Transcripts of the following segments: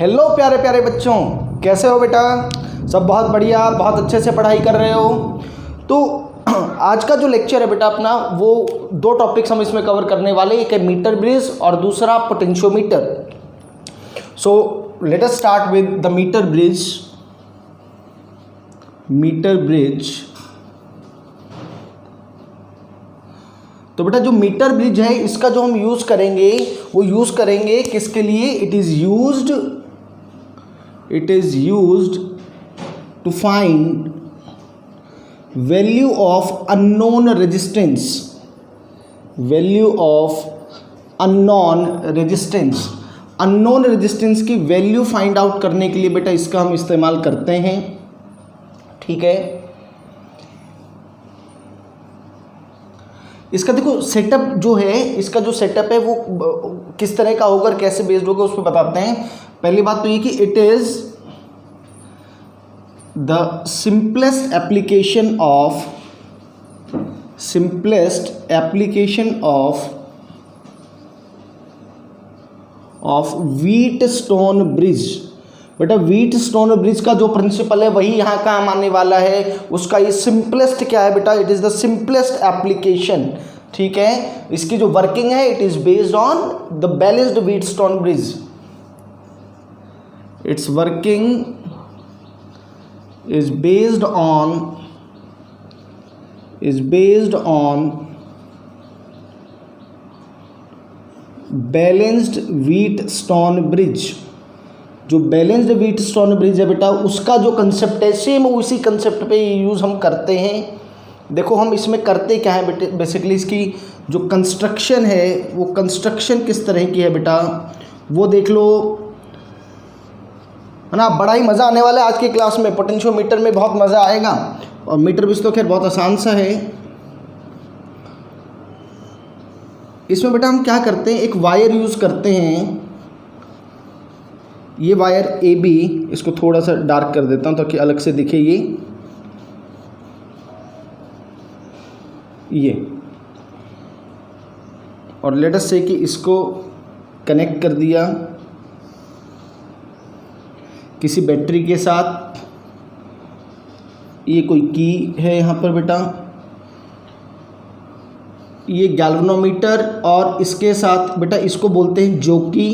Hello प्यारे प्यारे बच्चों, कैसे हो बेटा? सब बहुत बढ़िया, बहुत अच्छे से पढ़ाई कर रहे हो। तो आज का जो लेक्चर है बेटा अपना, वो दो टॉपिक्स हम इसमें कवर करने वाले, एक है मीटर ब्रिज और दूसरा potentiometer. So let us start with the metre bridge. तो बेटा जो मीटर ब्रिज है, इसका जो हम यूज़ करेंगे वो यूज़ करेंगे किसके लिए? It is used to find value of unknown resistance. Unknown resistance की वैल्यू फाइंड आउट करने के लिए बेटा इसका हम इस्तेमाल करते हैं। ठीक है, इसका देखो सेटअप जो है, इसका जो सेटअप है वो किस तरह का होगा, कैसे बेस्ड होगा, उस पर बताते हैं। पहली बात तो ये कि it is the simplest application of Wheatstone bridge. बेटा व्हीटस्टोन ब्रिज का जो प्रिंसिपल है वही यहाँ काम आने वाला है। उसका ये सिंपलेस्ट क्या है बेटा? It is the simplest application. ठीक है, इसकी जो वर्किंग है, it is based on the balanced Wheatstone bridge. It's working is based on balanced Wheatstone bridge. जो बैलेंस्ड व्हीटस्टोन ब्रिज है बेटा, उसका जो कंसेप्ट है सेम उसी कंसेप्ट पे यूज़ हम करते हैं। देखो हम इसमें करते क्या है बेटे, बेसिकली इसकी जो कंस्ट्रक्शन है वो कंस्ट्रक्शन किस तरह की है बेटा वो देख लो, है ना। बड़ा ही मज़ा आने वाला है आज की क्लास में। पोटेंशियोमीटर में बहुत मज़ा आएगा, और मीटर ब्रिज तो खैर बहुत आसान सा है। इसमें बेटा हम क्या करते हैं, एक वायर यूज़ करते हैं। ये वायर ए बी, इसको थोड़ा सा डार्क कर देता हूँ ताकि अलग से दिखे ये। और लेट अस से कि इसको कनेक्ट कर दिया किसी बैटरी के साथ। ये कोई की है यहाँ पर बेटा, ये गैल्वेनोमीटर, और इसके साथ बेटा इसको बोलते हैं जोकी।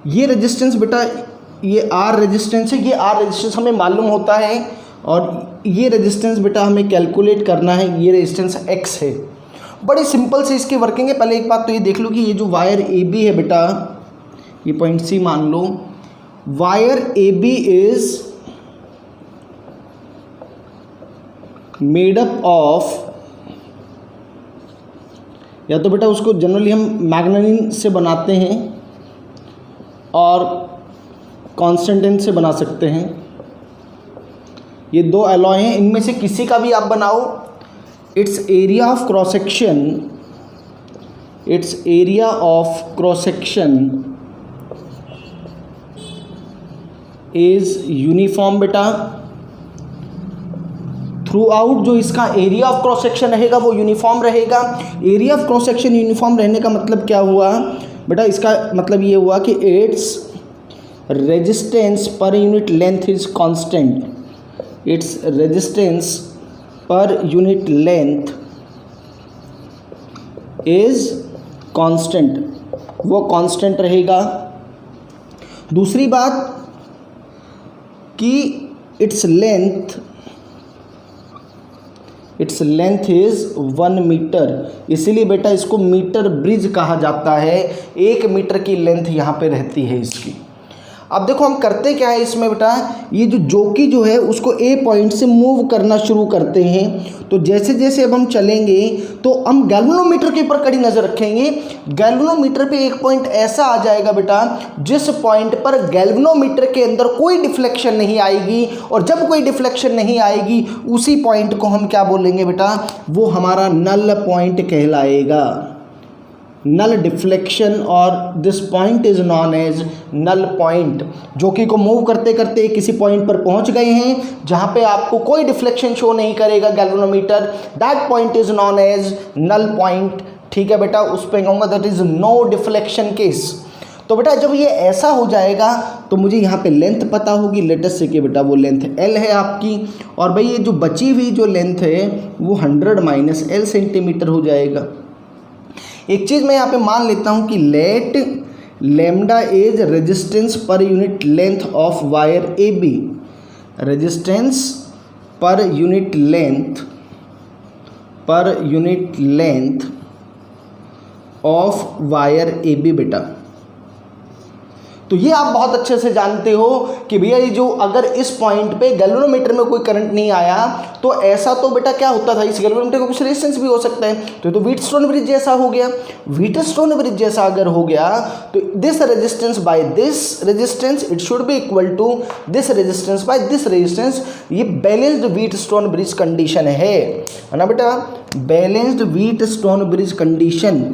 ये रेजिस्टेंस बेटा, ये आर रेजिस्टेंस है, ये आर रेजिस्टेंस हमें मालूम होता है, और ये रेजिस्टेंस बेटा हमें कैलकुलेट करना है। ये रेजिस्टेंस एक्स है। बड़ी सिंपल से इसकी वर्किंग है। पहले एक बात तो ये देख लो कि ये जो वायर ए बी है बेटा, ये पॉइंट सी मान लो, wire A B is made up of, या तो बेटा उसको जनरली हम मैग्नेटिन से बनाते हैं और कॉन्स्टेंटाइन से बना सकते हैं। ये दो एलॉय हैं, इनमें से किसी का भी आप बनाओ। It's area of cross section is uniform बेटा। थ्रू आउट जो इसका एरिया ऑफ क्रॉस सेक्शन रहेगा वो यूनिफॉर्म रहेगा। Area of cross section uniform रहने का मतलब क्या हुआ बेटा? इसका मतलब ये हुआ कि its resistance per unit length is constant. Its resistance per unit length is constant, वो कांस्टेंट रहेगा। दूसरी बात कि इट्स लेंथ इज 1 मीटर, इसीलिए बेटा इसको मीटर ब्रिज कहा जाता है। 1 मीटर की लेंथ यहाँ पे रहती है इसकी। अब देखो हम करते क्या है इसमें बेटा, ये जो जोकी जो है उसको ए पॉइंट से मूव करना शुरू करते हैं। तो जैसे जैसे अब हम चलेंगे तो हम गैल्वेनोमीटर के ऊपर कड़ी नज़र रखेंगे। गैल्वेनोमीटर पे एक पॉइंट ऐसा आ जाएगा बेटा जिस पॉइंट पर गैल्वेनोमीटर के अंदर कोई डिफ्लेक्शन नहीं आएगी, और जब कोई डिफ्लेक्शन नहीं आएगी उसी पॉइंट को हम क्या बोलेंगे बेटा? वो हमारा नल पॉइंट कहलाएगा। नल डिफ्लेक्शन, और this point is known as null point. Jockey को मूव करते करते किसी पॉइंट पर पहुंच गए हैं जहां पे आपको कोई डिफ्लेक्शन शो नहीं करेगा galvanometer, that point is known as null point. ठीक है बेटा, उस पर कहूँगा that is no deflection case. तो बेटा जब ये ऐसा हो जाएगा तो मुझे यहाँ पे लेंथ पता होगी, लेटेस्ट से कि बेटा वो लेंथ L है आपकी, और भाई ये जो बची हुई जो लेंथ है वो 100 माइनस L सेंटीमीटर हो जाएगा। एक चीज़ मैं यहाँ पे मान लेता हूँ कि let lambda is resistance per unit length of wire AB, resistance per unit length of wire AB बेटा। तो ये आप बहुत अच्छे से जानते हो कि भैया ये जो अगर इस पॉइंट पे गैल्वेनोमीटर में कोई करंट नहीं आया तो ऐसा तो बेटा क्या होता था, इस गैल्वेनोमीटर को कुछ रेजिस्टेंस भी हो सकता है, तो ये तो व्हीटस्टोन ब्रिज जैसा हो गया। व्हीटस्टोन ब्रिज जैसा अगर हो गया तो this resistance by this resistance it should be equal to this resistance by this resistance. ये बैलेंस्ड व्हीटस्टोन ब्रिज कंडीशन है ना बेटा, balanced Wheatstone bridge condition,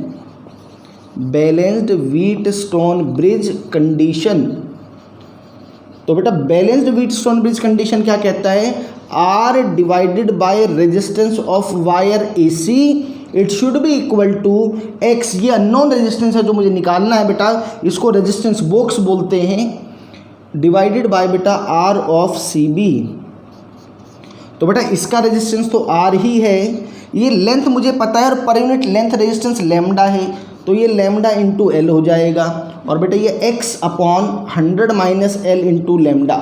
balanced Wheatstone bridge condition. तो बेटा बैलेंस्ड व्हीटस्टोन ब्रिज कंडीशन क्या कहता है, R divided by resistance of wire AC it should be equal to X। ये अननोन रेजिस्टेंस है जो मुझे निकालना है बेटा, इसको रेजिस्टेंस बॉक्स बोलते हैं, डिवाइडेड बाय बेटा R ऑफ CB। तो बेटा इसका रेजिस्टेंस तो R ही है, ये लेंथ मुझे पता है और पर यूनिट लेंथ रेजिस्टेंस लैम्डा है, तो ये लैम्डा इंटू L हो जाएगा, और बेटा ये X upon 100 minus L into lambda.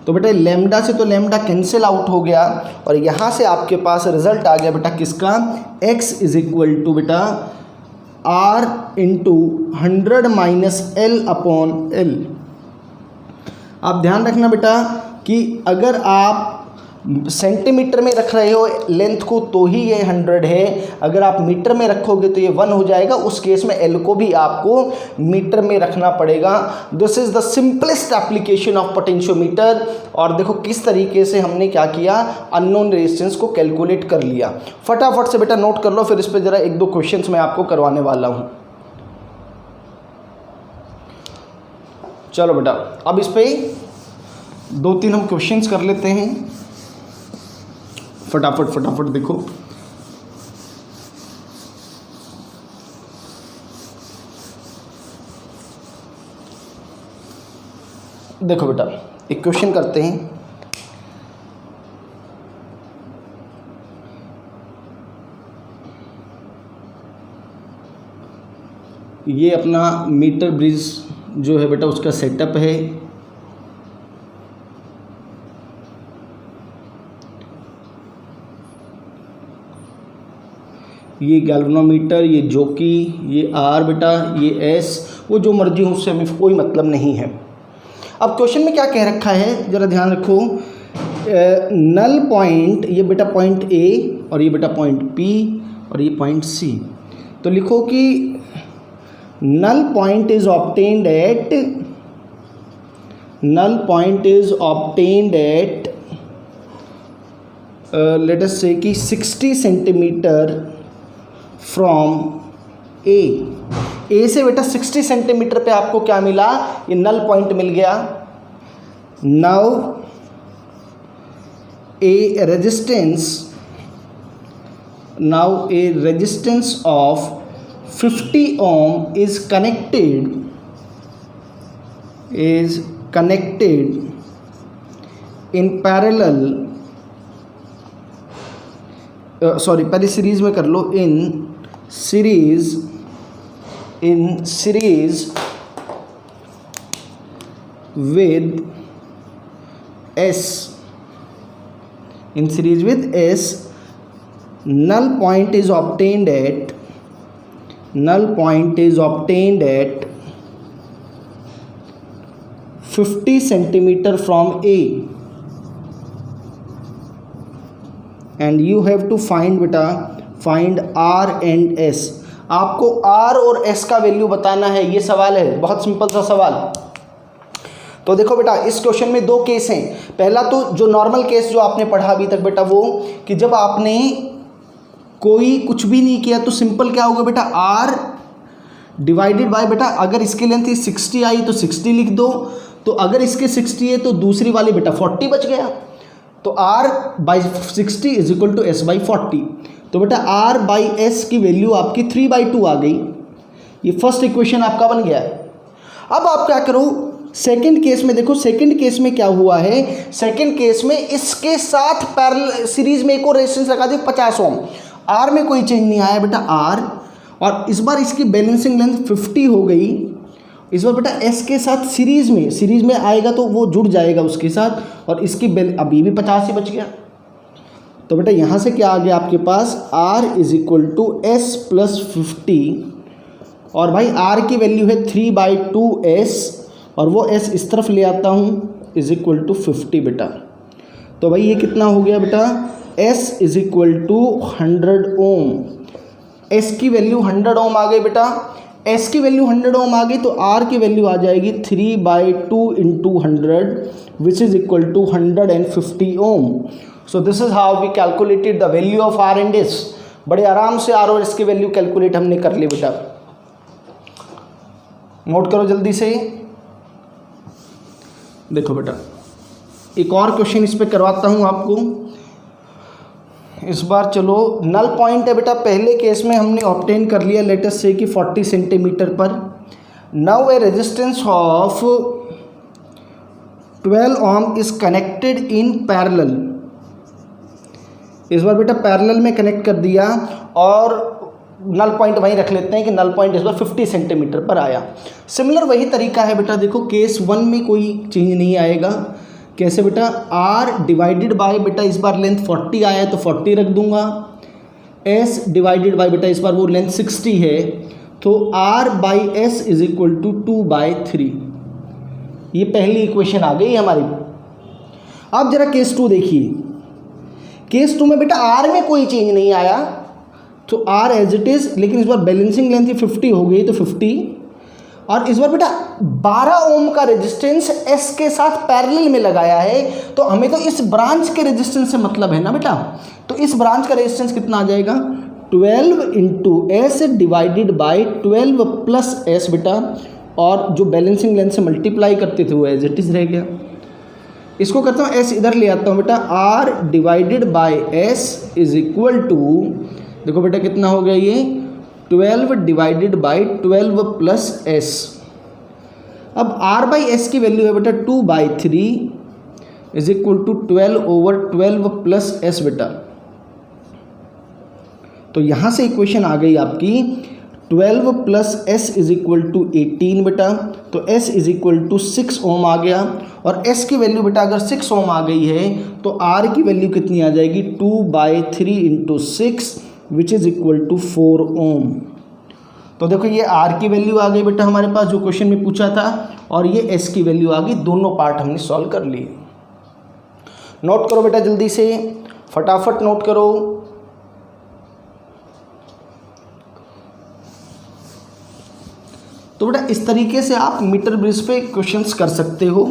तो बेटा लैम्डा से तो लैम्डा कैंसिल आउट हो गया और यहाँ से आपके पास रिजल्ट आ गया बेटा किसका, X इज इक्वल टू बेटा R into 100 minus L upon L। आप ध्यान रखना बेटा कि अगर आप सेंटीमीटर में रख रहे हो लेंथ को तो ही ये 100 है, अगर आप मीटर में रखोगे तो ये 1 हो जाएगा, उस केस में L को भी आपको मीटर में रखना पड़ेगा। This is the simplest application of potentiometer. और देखो किस तरीके से हमने क्या किया, अननोन रेजिस्टेंस को कैलकुलेट कर लिया। फटाफट से बेटा नोट कर लो, फिर इस पर जरा 1-2 क्वेश्चंस मैं आपको करवाने वाला हूँ। चलो बेटा अब इस पर 2-3 हम क्वेश्चंस कर लेते हैं, फटाफट देखो। देखो बेटा एक क्वेश्चन करते हैं, ये अपना मीटर ब्रिज जो है बेटा उसका सेटअप है। ये गैल्वेनोमीटर, ये जोकी, ये R बेटा, ये S, वो जो मर्जी हो उससे हमें कोई मतलब नहीं है। अब क्वेश्चन में क्या कह रखा है जरा ध्यान रखो, नल पॉइंट, ये बेटा पॉइंट A और ये बेटा पॉइंट P और ये पॉइंट C। तो लिखो कि null point is obtained at, null point is obtained at let us say कि 60 सेंटीमीटर फ्रॉम ए से बेटा 60 सेंटीमीटर पे आपको क्या मिला, ये नल पॉइंट मिल गया। Now a resistance of 50 ohm is connected in parallel, पहले सीरीज में कर लो, in series with S, in series with S, null point is obtained at 50 centimeter from A, and you have to find R and S। आपको R और S का value बताना है, ये सवाल है, बहुत सिंपल सा सवाल। तो देखो बेटा इस क्वेश्चन में 2 केस हैं। पहला तो जो नॉर्मल केस जो आपने पढ़ा अभी तक बेटा, वो कि जब आपने कोई कुछ भी नहीं किया तो सिंपल क्या होगा बेटा, R डिवाइडेड बाय बेटा, अगर इसकी लेंथ 60 आई तो 60 लिख दो, तो अगर इसके 60 है तो दूसरी वाली बेटा 40 बच गया, तो R by 60 is equal to S by 40। तो बेटा R बाई एस की वैल्यू आपकी 3/2 आ गई। ये फर्स्ट इक्वेशन आपका बन गया है। अब आप क्या करो, सेकंड केस में देखो, सेकंड केस में क्या हुआ है, सेकंड केस में इसके साथ पैरेलल सीरीज में एक और रेजिस्टेंस लगा दिया 50 ओम। R में कोई चेंज नहीं आया बेटा R, और इस बार इसकी बैलेंसिंग लेंथ 50 हो गई। इस बार बेटा S के साथ सीरीज में आएगा तो वो जुड़ जाएगा उसके साथ, और इसकी अभी भी 50 ही बच गया। तो बेटा यहाँ से क्या आ गया आपके पास, R = S + 50, और भाई R की वैल्यू है 3/2S, और वो S इस तरफ ले आता हूँ = 50 बेटा। तो भाई ये कितना हो गया बेटा, S = 100 ओम। S की वैल्यू 100 ओम आ गई बेटा। S की वैल्यू 100 ओम आ गई तो R की वैल्यू आ जाएगी 3/2 × 100 which is equal to 150 ohm. So this is how we calculated the value of R and S। बड़े आराम से R और S की वैल्यू कैलकुलेट हमने कर ली बेटा। नोट करो जल्दी से। देखो बेटा एक और क्वेश्चन इस पे करवाता हूँ आपको इस बार। चलो नल पॉइंट है बेटा, पहले केस में हमने ऑब्टेन कर लिया, लेट अस से कि 40 सेंटीमीटर पर। Now a resistance of 12 ohm is connected in parallel. इस बार बेटा पैरेलल में कनेक्ट कर दिया, और नल पॉइंट वहीं रख लेते हैं कि नल पॉइंट इस बार 50 सेंटीमीटर पर आया। सिमिलर वही तरीका है बेटा, देखो केस 1 में कोई चेंज नहीं आएगा। कैसे बेटा, R डिवाइडेड बाय बेटा इस बार लेंथ 40 आया है तो 40 रख दूंगा, S डिवाइडेड बाय बेटा इस बार वो लेंथ 60 है तो R बाई S = 2/3। ये पहली इक्वेशन आ गई हमारी। अब जरा केस 2 देखिए। केस 2 में बेटा R में कोई चेंज नहीं आया तो R एज इट इज़, लेकिन इस बार बैलेंसिंग लेंथ 50 हो गई तो 50, और इस बार बेटा 12 ओम का रेजिस्टेंस S के साथ पैरेलल में लगाया है, तो हमें तो इस ब्रांच के रेजिस्टेंस से मतलब है ना बेटा। तो इस ब्रांच का रेजिस्टेंस कितना आ जाएगा, 12 × S डिवाइडेड बाय 12 + S बेटा, और जो बैलेंसिंग लेंथ से मल्टीप्लाई करते थे वो एज इट इज़ रह गया। इसको करता हूँ S इधर ले आता हूँ बेटा, R डिवाइडेड बाय S = देखो बेटा कितना हो गया ये 12 डिवाइडेड बाई 12 + S। अब R बाई S की वैल्यू है बेटा 2/3 = 12/12 + S बेटा। तो यहाँ से इक्वेशन आ गई आपकी 12 + S = 18 बेटा। तो S = 6 ओम आ गया, और S की वैल्यू बेटा अगर 6 ओम आ गई है तो R की वैल्यू कितनी आ जाएगी, 2/3 × 6 विच इज़ इक्वल टू 4 ओम। तो देखो ये R की वैल्यू आ गई बेटा हमारे पास जो क्वेश्चन में पूछा था, और ये S की वैल्यू आ गई। दोनों पार्ट हमने सॉल्व कर लिए। नोट करो बेटा जल्दी से, फटाफट नोट करो। तो बेटा इस तरीके से आप मीटर ब्रिज पे क्वेश्चंस कर सकते हो।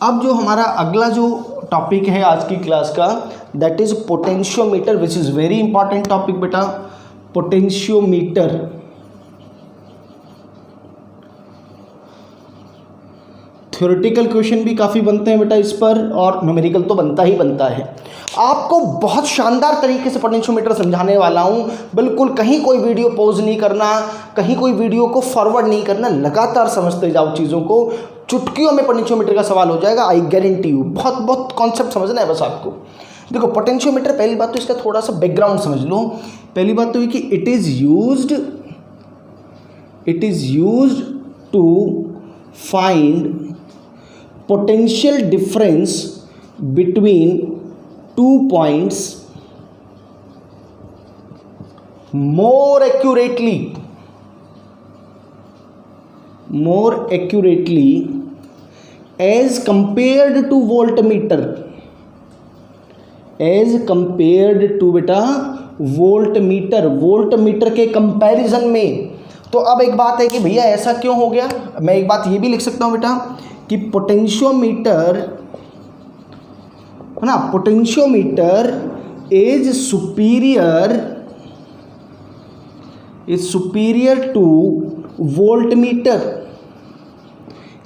अब जो हमारा अगला जो टॉपिक है आज की क्लास का, that is potentiometer, which is very important topic बेटा। पोटेंशियोमीटर, थ्योरेटिकल क्वेश्चन भी काफ़ी बनते हैं बेटा इस पर, और न्यूमेरिकल तो बनता ही बनता है। आपको बहुत शानदार तरीके से पोटेंशियोमीटर समझाने वाला हूँ। बिल्कुल कहीं कोई वीडियो पॉज नहीं करना, कहीं कोई वीडियो को फॉरवर्ड नहीं करना, लगातार समझते जाओ चीज़ों को। चुटकियों में पोटेंशियोमीटर का सवाल हो जाएगा, आई गारंटी यू। बहुत बहुत कॉन्सेप्ट समझना है बस आपको। देखो पोटेंशियोमीटर, पहली बात तो इसका थोड़ा सा बैकग्राउंड समझ लो। पहली बात तो ये कि it is used to find potential difference between 2 points more accurately as compared to voltmeter, as compared to बेटा वोल्टमीटर के कंपैरिजन में। तो अब एक बात है कि भैया ऐसा क्यों हो गया, मैं एक बात ये भी लिख सकता हूँ बेटा कि पोटेंशियोमीटर है ना, potentiometer is superior to voltmeter.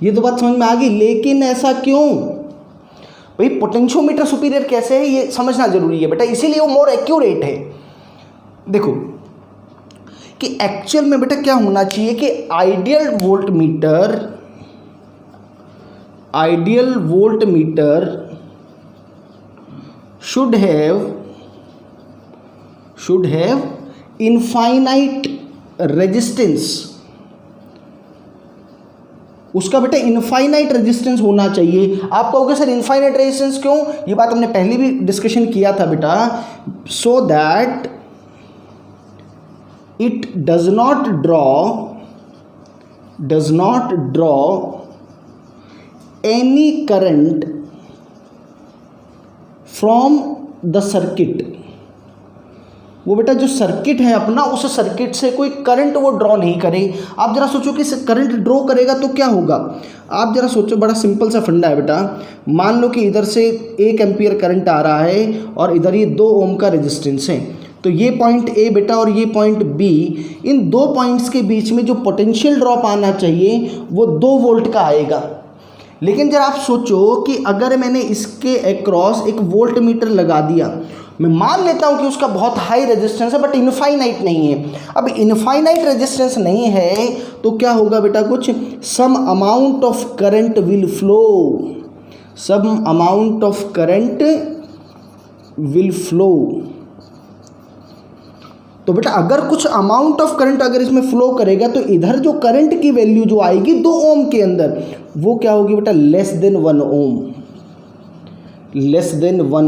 ये तो बात समझ में आ गई, लेकिन ऐसा क्यों? भाई पोटेंशियोमीटर सुपीरियर कैसे है ये समझना जरूरी है बेटा, इसीलिए वो मोर एक्यूरेट है। देखो कि एक्चुअल में बेटा क्या होना चाहिए कि ideal voltmeter should have infinite resistance. उसका बेटा इनफाइनाइट रेजिस्टेंस होना चाहिए। आप कहोगे सर इनफाइनाइट रेजिस्टेंस क्यों, ये बात हमने पहले भी डिस्कशन किया था बेटा। So that it does not draw any current from the circuit। वो बेटा जो सर्किट है अपना, उस सर्किट से कोई करंट वो ड्रॉ नहीं करे। आप जरा सोचो कि करंट ड्रॉ करेगा तो क्या होगा। आप जरा सोचो, बड़ा सिंपल सा फंडा है बेटा। मान लो कि इधर से 1 एम्पियर करंट आ रहा है और इधर ये 2 ओम का रेजिस्टेंस है। तो ये पॉइंट ए बेटा और ये पॉइंट बी, इन 2 पॉइंट्स के बीच में जो पोटेंशियल ड्रॉप आना चाहिए वो 2 वोल्ट का आएगा। लेकिन जरा आप सोचो कि अगर मैंने इसके अक्रॉस एक वोल्ट मीटर लगा दिया, मैं मान लेता हूं कि उसका बहुत हाई रेजिस्टेंस है बट इनफाइनाइट नहीं है। अब इनफाइनाइट रेजिस्टेंस नहीं है तो क्या होगा बेटा, कुछ some amount of current will flow. तो बेटा अगर कुछ अमाउंट ऑफ करंट अगर इसमें फ्लो करेगा तो इधर जो करंट की वैल्यू जो आएगी 2 ओम के अंदर, वो क्या होगी बेटा, लेस देन 1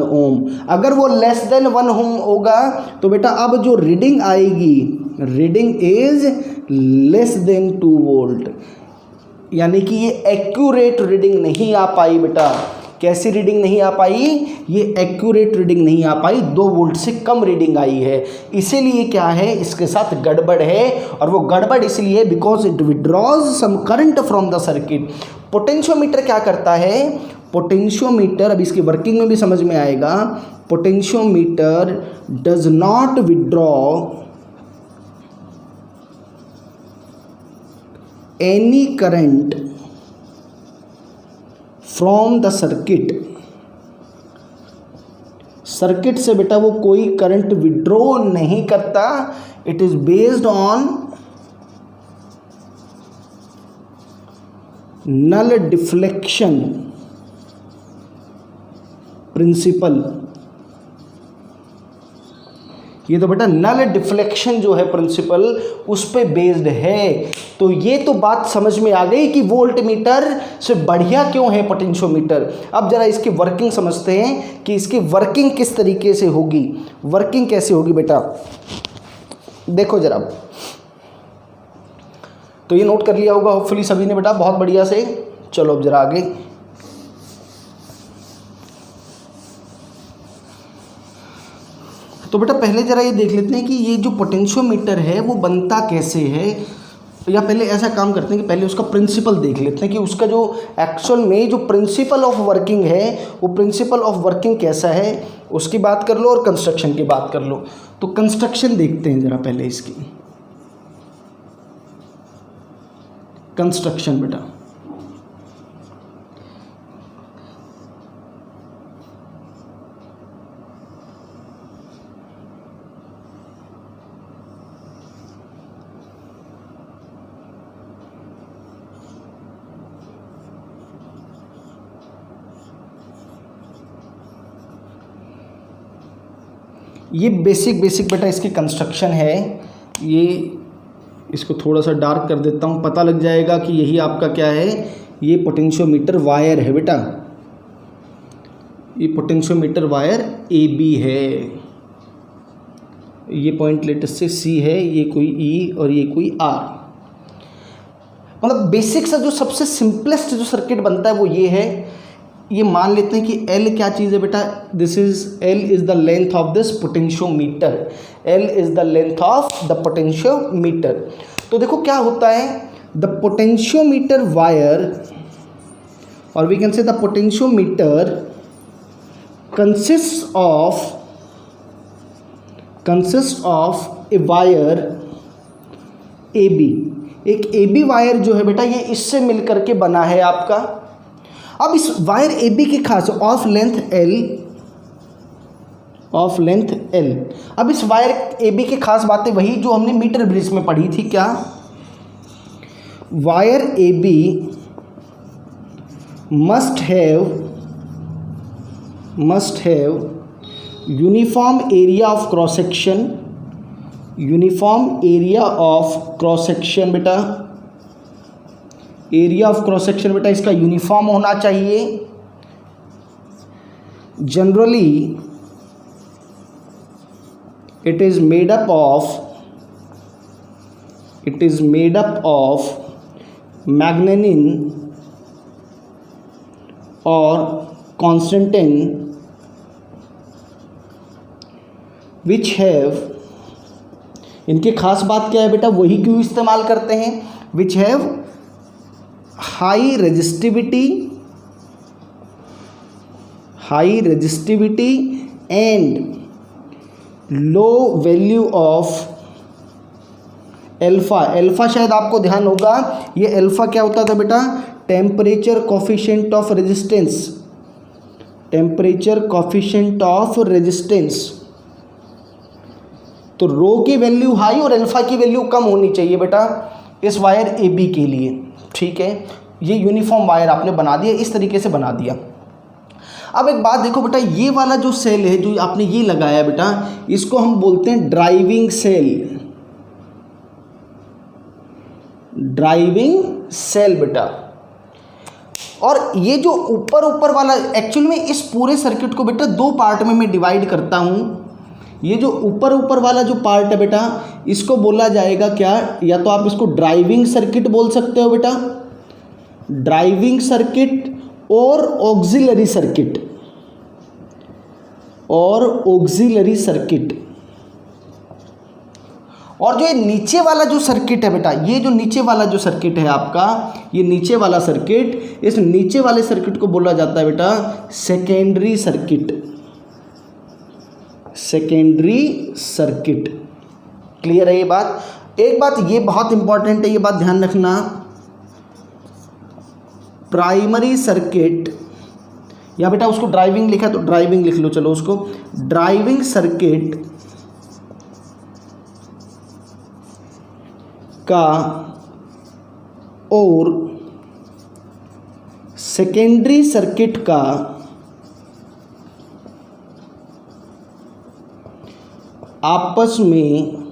ओम। अगर वो लेस देन 1 ओम होगा तो बेटा अब जो रीडिंग आएगी, reading is less than 2 volt. यानी कि ये एक्यूरेट रीडिंग नहीं आ पाई बेटा। कैसी रीडिंग नहीं आ पाई, ये एक्यूरेट रीडिंग नहीं आ पाई, 2 वोल्ट से कम रीडिंग आई है। इसीलिए क्या है, इसके साथ गड़बड़ है। और वो गड़बड़ इसलिए because it withdraws some current from the circuit. Potentiometer क्या करता है, पोटेंशियोमीटर, अब इसकी वर्किंग में भी समझ में आएगा, potentiometer does not withdraw any current from the circuit से बेटा वो कोई करंट विड्रॉ नहीं करता। It is based on null deflection principle. ये तो बेटा नल डिफ्लेक्शन जो है प्रिंसिपल उस पे बेस्ड है। तो ये तो बात समझ में आ गई कि वोल्ट मीटर से बढ़िया क्यों है पोटेंशियोमीटर। अब जरा इसकी वर्किंग समझते हैं कि इसकी वर्किंग किस तरीके से होगी। वर्किंग कैसे होगी बेटा, देखो जरा। तो ये नोट कर लिया होगा होपफुली सभी ने बेटा, बहुत बढ़िया से। चलो अब जरा आगे। तो बेटा पहले ज़रा ये देख लेते हैं कि ये जो पोटेंशियोमीटर है वो बनता कैसे है। या पहले ऐसा काम करते हैं कि पहले उसका प्रिंसिपल देख लेते हैं कि उसका जो एक्चुअल में जो प्रिंसिपल ऑफ वर्किंग है वो प्रिंसिपल ऑफ वर्किंग कैसा है, उसकी बात कर लो और कंस्ट्रक्शन की बात कर लो। तो कंस्ट्रक्शन देखते हैं ज़रा पहले इसकी। कंस्ट्रक्शन बेटा, ये बेसिक बेटा इसकी कंस्ट्रक्शन है। ये इसको थोड़ा सा डार्क कर देता हूँ, पता लग जाएगा कि यही आपका क्या है, ये पोटेंशियोमीटर वायर है बेटा। ये पोटेंशियोमीटर वायर AB है। ये पॉइंट लेटेस्ट से C है, ये कोई E और ये कोई R। मतलब बेसिक सा जो सबसे सिंपलेस्ट जो सर्किट बनता है वो ये है। ये मान लेते हैं कि L क्या चीज़ है बेटा, this is L is the length of this potentiometer. L is the length of the potentiometer. तो देखो क्या होता है, द पोटेंशियोमीटर वायर और we can say the potentiometer consist of a wire AB। एक AB वायर जो है बेटा ये इससे मिल करके बना है आपका। अब इस वायर ए बी की खास ऑफ लेंथ एल, अब इस वायर ए बी की खास बातें वही जो हमने मीटर ब्रिज में पढ़ी थी। क्या? Wire A B must have uniform area of cross section, बेटा, एरिया ऑफ क्रॉस सेक्शन बेटा इसका यूनिफॉर्म होना चाहिए। Generally it is made up of manganin और कॉन्स्टेंटिन विच हैव, इनकी खास बात क्या है बेटा, वही क्यों इस्तेमाल करते हैं, which have high resistivity and low value of alpha. Alpha शायद आपको ध्यान होगा, ये एल्फा क्या होता था बेटा, टेम्परेचर कोफिशिएंट ऑफ रेजिस्टेंस। तो रो की वैल्यू हाई और एल्फा की वैल्यू कम होनी चाहिए बेटा इस वायर ए बी के लिए। ठीक है, ये यूनिफॉर्म वायर आपने बना दिया, इस तरीके से बना दिया। अब एक बात देखो बेटा, ये वाला जो सेल है जो आपने ये लगाया बेटा, इसको हम बोलते हैं ड्राइविंग सेल बेटा। और ये जो ऊपर वाला, एक्चुअल में इस पूरे सर्किट को बेटा दो पार्ट में मैं डिवाइड करता हूँ। ये जो ऊपर वाला जो पार्ट है बेटा, इसको बोला जाएगा क्या, या तो आप इसको ड्राइविंग सर्किट बोल सकते हो बेटा, ड्राइविंग सर्किट और ऑक्सिलरी सर्किट। और जो ये नीचे वाला जो सर्किट है बेटा, ये जो नीचे वाला जो सर्किट है आपका, ये नीचे वाला सर्किट, इस नीचे वाले सर्किट को बोला जाता है बेटा सेकेंडरी सर्किट। क्लियर है ये बात? एक बात ये बहुत इंपॉर्टेंट है, ये बात ध्यान रखना, प्राइमरी सर्किट, या बेटा उसको ड्राइविंग लिखा तो ड्राइविंग लिख लो, चलो उसको ड्राइविंग सर्किट का और सेकेंडरी सर्किट का आपस में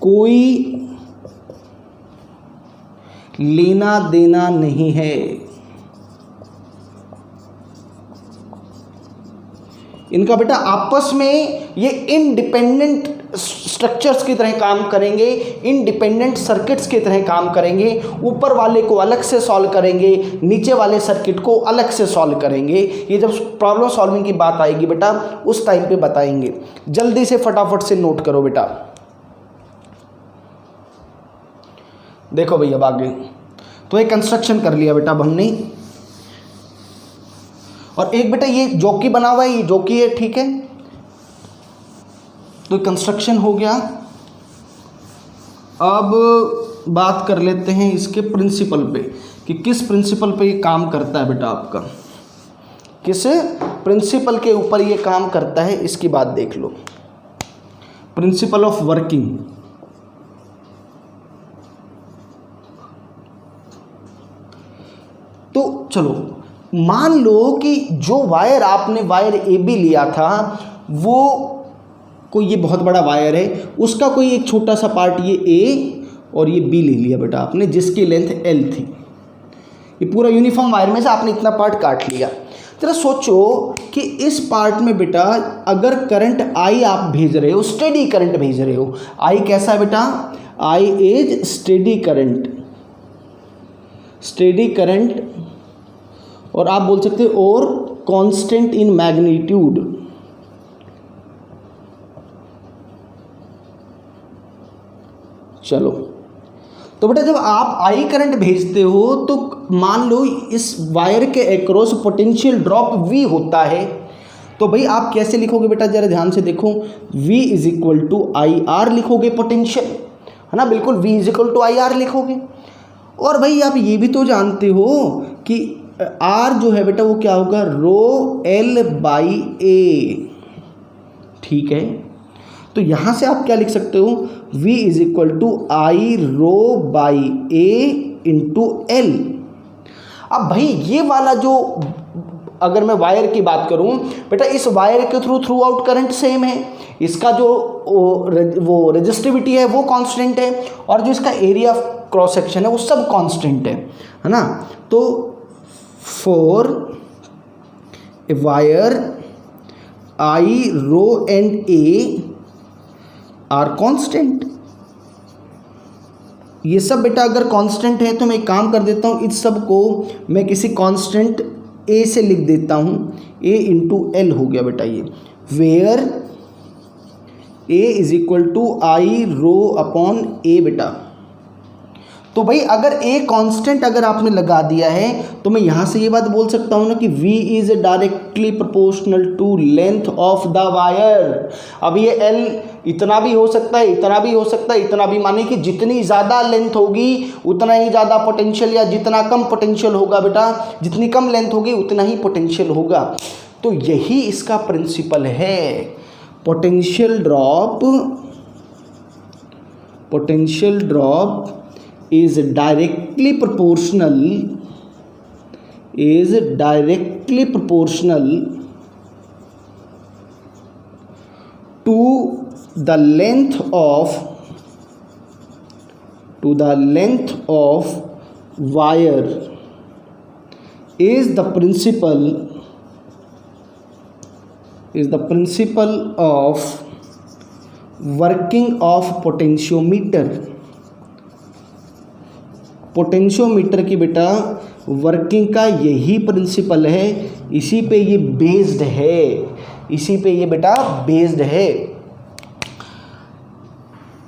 कोई लेना देना नहीं है। इनका बेटा आपस में ये इंडिपेंडेंट स्ट्रक्चर्स की तरह काम करेंगे, इंडिपेंडेंट सर्किट्स की तरह काम करेंगे। ऊपर वाले को अलग से सॉल्व करेंगे, नीचे वाले सर्किट को अलग से सॉल्व करेंगे। ये जब प्रॉब्लम सॉल्विंग की बात आएगी बेटा उस टाइम पे बताएंगे। जल्दी से फटाफट से नोट करो बेटा। देखो भैया अब आगे तो एक कंस्ट्रक्शन कर लिया बेटा अब हमने, और एक बेटा ये जॉकी बना हुआ है, ये जॉकी है, ठीक है, तो कंस्ट्रक्शन हो गया। अब बात कर लेते हैं इसके प्रिंसिपल पे कि किस प्रिंसिपल पे ये काम करता है बेटा आपका, किस प्रिंसिपल के ऊपर ये काम करता है, इसकी बात देख लो। Principle of working. तो चलो मान लो कि जो वायर आपने वायर ए बी लिया था वो कोई ये बहुत बड़ा वायर है, उसका कोई एक छोटा सा पार्ट ये ए और ये बी ले लिया बेटा आपने, जिसकी लेंथ एल थी। ये पूरा यूनिफॉर्म वायर में से आपने इतना पार्ट काट लिया। जरा सोचो कि इस पार्ट में बेटा अगर करंट आई आप भेज रहे हो, स्टेडी करंट भेज रहे हो, आई कैसा है बेटा, आई इज स्टेडी करंट, और आप बोल सकते हो और कांस्टेंट इन मैग्नीट्यूड। चलो तो बेटा जब आप आई करंट भेजते हो तो मान लो इस वायर के अक्रॉस पोटेंशियल ड्रॉप V होता है, तो भाई आप कैसे लिखोगे बेटा, जरा ध्यान से देखो, V is equal to I R लिखोगे, पोटेंशियल है ना, बिल्कुल V is equal to I R लिखोगे। और भाई आप ये भी तो जानते हो कि आर जो है बेटा वो क्या होगा, रो एल बाई ए, ठीक है। तो यहां से आप क्या लिख सकते हो, V is equal to I rho by A into L. अब भाई ये वाला जो, अगर मैं वायर की बात करूं बेटा, इस वायर के थ्रू आउट करंट सेम है, इसका जो वो रेजिस्टिविटी है वो कांस्टेंट है, और जो इसका एरिया ऑफ क्रॉस सेक्शन है वो सब कांस्टेंट है ना। तो for a wire I rho and A are constant, ये सब बेटा अगर कांस्टेंट है तो मैं एक काम कर देता हूँ, इस सब को मैं किसी कांस्टेंट ए से लिख देता हूँ, ए इंटू एल हो गया बेटा ये, where A is equal to I rho upon A बेटा। तो भाई अगर ए कांस्टेंट अगर आपने लगा दिया है तो मैं यहाँ से ये बात बोल सकता हूँ ना कि V is directly proportional to length of the wire. अब ये L इतना भी हो सकता है, इतना भी हो सकता है, इतना भी, माने कि जितनी ज़्यादा लेंथ होगी उतना ही ज़्यादा पोटेंशियल, या जितना कम पोटेंशियल होगा बेटा, जितनी कम लेंथ होगी उतना ही पोटेंशियल होगा। तो यही इसका प्रिंसिपल है, potential drop is directly proportional to the length of wire, is the principle of working of potentiometer। Potentiometer की बेटा वर्किंग का यही प्रिंसिपल है, इसी पे ये बेस्ड है, इसी पे ये बेटा बेस्ड है।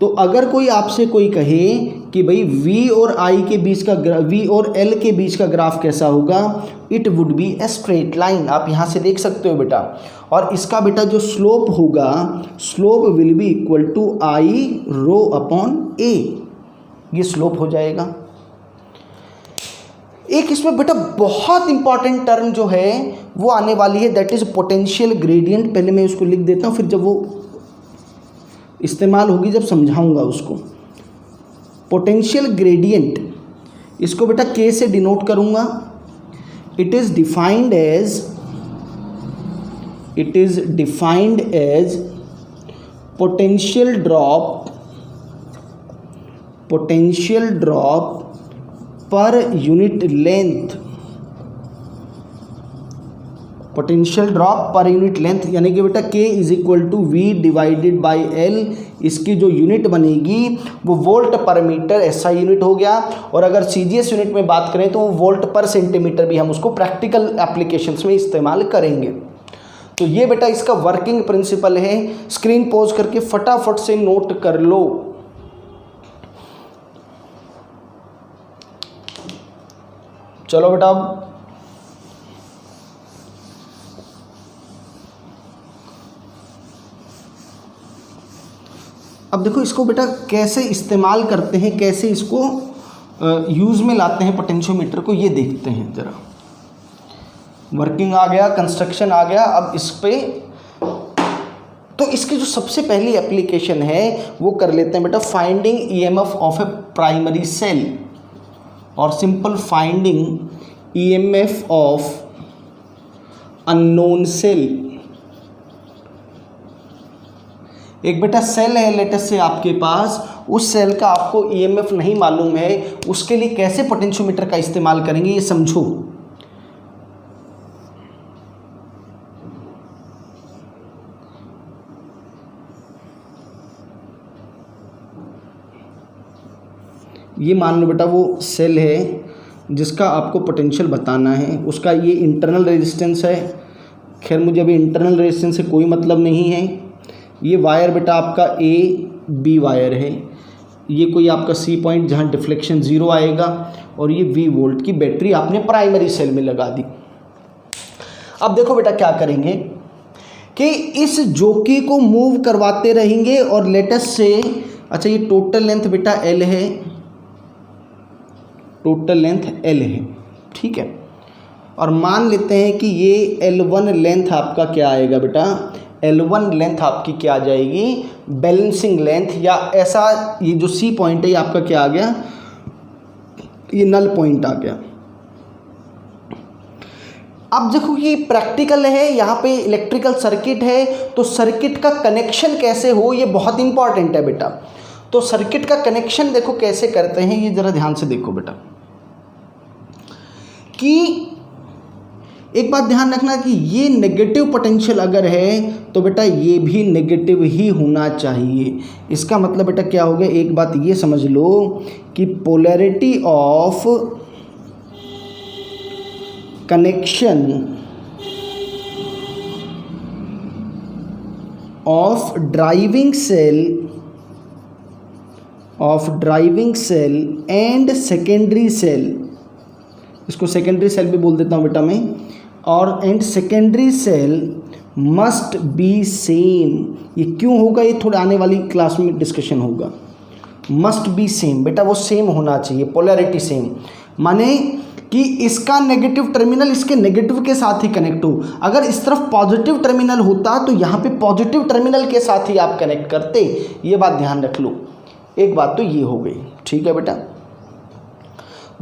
तो अगर कोई आपसे कोई कहे कि भाई V और I के बीच का V और L के बीच का ग्राफ कैसा होगा, it would be a straight line, आप यहाँ से देख सकते हो बेटा। और इसका बेटा जो स्लोप होगा, slope will be equal to I rho upon A, ये स्लोप हो जाएगा। एक इसमें बेटा बहुत इंपॉर्टेंट टर्म जो है वो आने वाली है, दैट इज पोटेंशियल ग्रेडियंट। पहले मैं उसको लिख देता हूँ, फिर जब वो इस्तेमाल होगी जब समझाऊंगा उसको। पोटेंशियल ग्रेडियंट, इसको बेटा K से डिनोट करूंगा। It is defined as potential drop per unit length, potential drop per unit length, यानी कि बेटा K is equal to V divided by L। इसकी जो यूनिट बनेगी वो वोल्ट पर मीटर ऐसा यूनिट हो गया। और अगर CGS यूनिट में बात करें तो वो वोल्ट पर सेंटीमीटर भी हम उसको प्रैक्टिकल एप्लीकेशंस में इस्तेमाल करेंगे। तो ये बेटा इसका वर्किंग प्रिंसिपल है। स्क्रीन पॉज करके फटाफट से नोट कर लो। चलो बेटा अब देखो इसको बेटा कैसे इस्तेमाल करते हैं, कैसे इसको यूज़ में लाते हैं पोटेंशियोमीटर को, ये देखते हैं ज़रा। वर्किंग आ गया, कंस्ट्रक्शन आ गया, अब इस पे तो इसकी जो सबसे पहली एप्लीकेशन है वो कर लेते हैं बेटा, finding EMF of a primary cell, और simple finding EMF of unknown cell. एक बेटा सेल है लेटेस्ट से आपके पास, उस सेल का आपको EMF नहीं मालूम है, उसके लिए कैसे पोटेंशियोमीटर का इस्तेमाल करेंगे ये समझो। ये मान लो बेटा वो सेल है जिसका आपको पोटेंशियल बताना है, उसका ये इंटरनल रेजिस्टेंस है। खैर मुझे अभी इंटरनल रेजिस्टेंस से कोई मतलब नहीं है। ये वायर बेटा आपका AB वायर है, ये कोई आपका C पॉइंट जहाँ डिफ्लेक्शन 0 आएगा, और ये V वोल्ट की बैटरी आपने प्राइमरी सेल में लगा दी। अब देखो बेटा क्या करेंगे कि इस जोकी को मूव करवाते रहेंगे, और लेटेस्ट से अच्छा ये टोटल लेंथ बेटा L है, टोटल लेंथ L है, ठीक है। और मान लेते हैं कि ये L1 लेंथ आपका क्या आएगा बेटा, L1 लेंथ आपकी क्या आ जाएगी, बैलेंसिंग लेंथ, या ऐसा ये जो C पॉइंट है ये आपका क्या आ गया, ये नल पॉइंट आ गया। अब देखो कि प्रैक्टिकल है, यहाँ पे इलेक्ट्रिकल सर्किट है, तो सर्किट का कनेक्शन कैसे हो ये बहुत इंपॉर्टेंट है बेटा। तो सर्किट का कनेक्शन देखो कैसे करते हैं, ये जरा ध्यान से देखो बेटा, कि एक बात ध्यान रखना कि ये नेगेटिव पोटेंशियल अगर है तो बेटा ये भी नेगेटिव ही होना चाहिए। इसका मतलब बेटा क्या हो गया, एक बात ये समझ लो कि polarity of connection of driving cell and secondary cell, इसको सेकेंडरी सेल भी बोल देता हूँ बेटा मैं, और and secondary cell must be same. ये क्यों होगा, ये थोड़ा आने वाली क्लास में डिस्कशन होगा। मस्ट बी सेम बेटा, वो सेम होना चाहिए, पोलैरिटी सेम, माने कि इसका नेगेटिव टर्मिनल इसके नेगेटिव के साथ ही कनेक्ट हो। अगर इस तरफ पॉजिटिव टर्मिनल होता तो यहाँ पे पॉजिटिव टर्मिनल के साथ ही आप कनेक्ट करते, ये बात ध्यान रख लो। एक बात तो ये हो गई, ठीक है बेटा।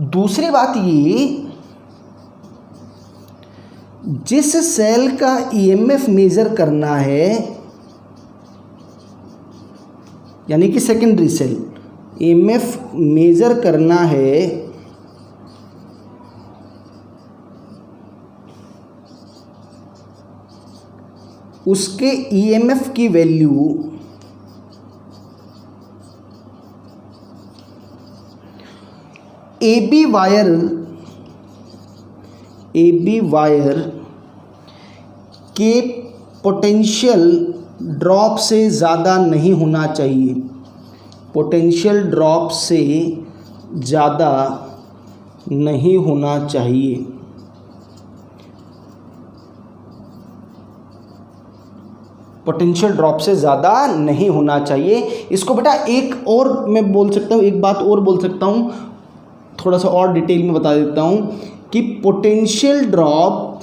दूसरी बात ये, जिस सेल का ईएमएफ मेजर करना है, यानी कि सेकेंडरी सेल ईएमएफ मेजर करना है, उसके ईएमएफ की वैल्यू AB वायर के पोटेंशियल ड्रॉप से ज़्यादा नहीं होना चाहिए, पोटेंशियल ड्रॉप से ज़्यादा नहीं होना चाहिए। पोटेंशियल ड्रॉप से ज़्यादा नहीं होना चाहिए। इसको बेटा एक और मैं बोल सकता हूँ, एक बात और बोल सकता हूँ, थोड़ा सा और डिटेल में बता देता हूँ कि potential drop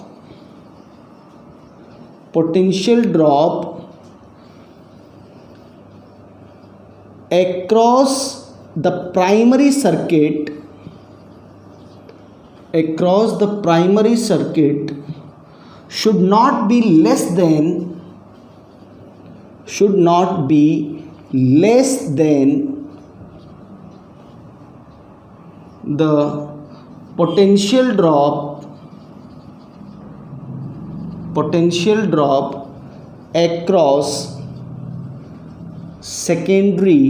across the primary circuit should not be less than the potential drop across secondary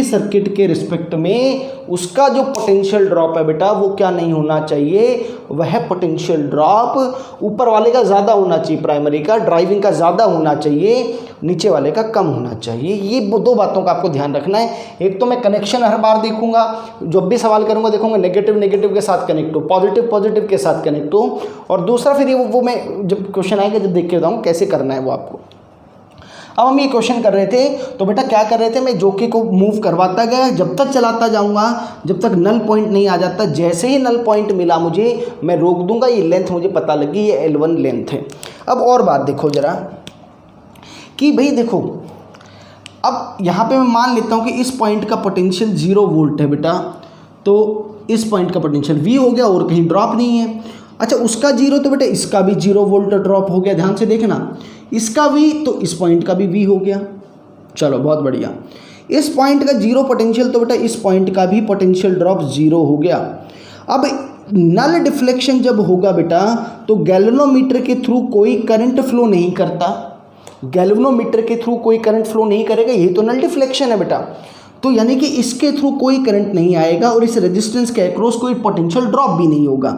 circuit के रिस्पेक्ट में उसका जो पोटेंशियल ड्रॉप है बेटा वो क्या नहीं होना चाहिए, वह पोटेंशियल ड्रॉप ऊपर वाले का ज़्यादा होना चाहिए, प्राइमरी का ड्राइविंग का ज़्यादा होना चाहिए, नीचे वाले का कम होना चाहिए। ये दो बातों का आपको ध्यान रखना है। एक तो मैं कनेक्शन हर बार देखूंगा, जब भी सवाल करूंगा देखूंगा नेगेटिव के साथ कनेक्ट हो, पॉजिटिव के साथ कनेक्ट हो, और दूसरा फिर वो मैं जब क्वेश्चन आएगा जब देख के बताऊँ कैसे करना है वो आपको। अब हम ये क्वेश्चन कर रहे थे तो बेटा क्या कर रहे थे, मैं जोकी को मूव करवाता गया, जब तक चलाता जाऊंगा जब तक नल पॉइंट नहीं आ जाता। जैसे ही नल पॉइंट मिला मुझे मैं रोक दूंगा, ये लेंथ मुझे पता लगी ये L1 लेंथ है। अब और बात देखो जरा कि भाई देखो, अब यहाँ पे मैं मान लेता हूँ कि इस पॉइंट का पोटेंशियल 0 वोल्ट है बेटा, तो इस पॉइंट का पोटेंशियल V हो गया और कहीं ड्रॉप नहीं है। अच्छा उसका 0 तो बेटा इसका भी 0 वोल्ट ड्रॉप हो गया, ध्यान से देखना, इसका V तो इस पॉइंट का भी V हो गया। चलो बहुत बढ़िया, इस पॉइंट का 0 पोटेंशियल तो बेटा इस पॉइंट का भी पोटेंशियल ड्रॉप 0 हो गया। अब नल डिफ्लेक्शन जब होगा बेटा तो गैल्वेनोमीटर के थ्रू कोई करंट फ्लो नहीं करता, गैल्वेनोमीटर के थ्रू कोई करंट फ्लो नहीं करेगा, यही तो नल डिफ्लेक्शन है बेटा। तो यानी कि इसके थ्रू कोई करंट नहीं आएगा और इस रेजिस्टेंस के अक्रॉस कोई पोटेंशियल ड्रॉप भी नहीं होगा।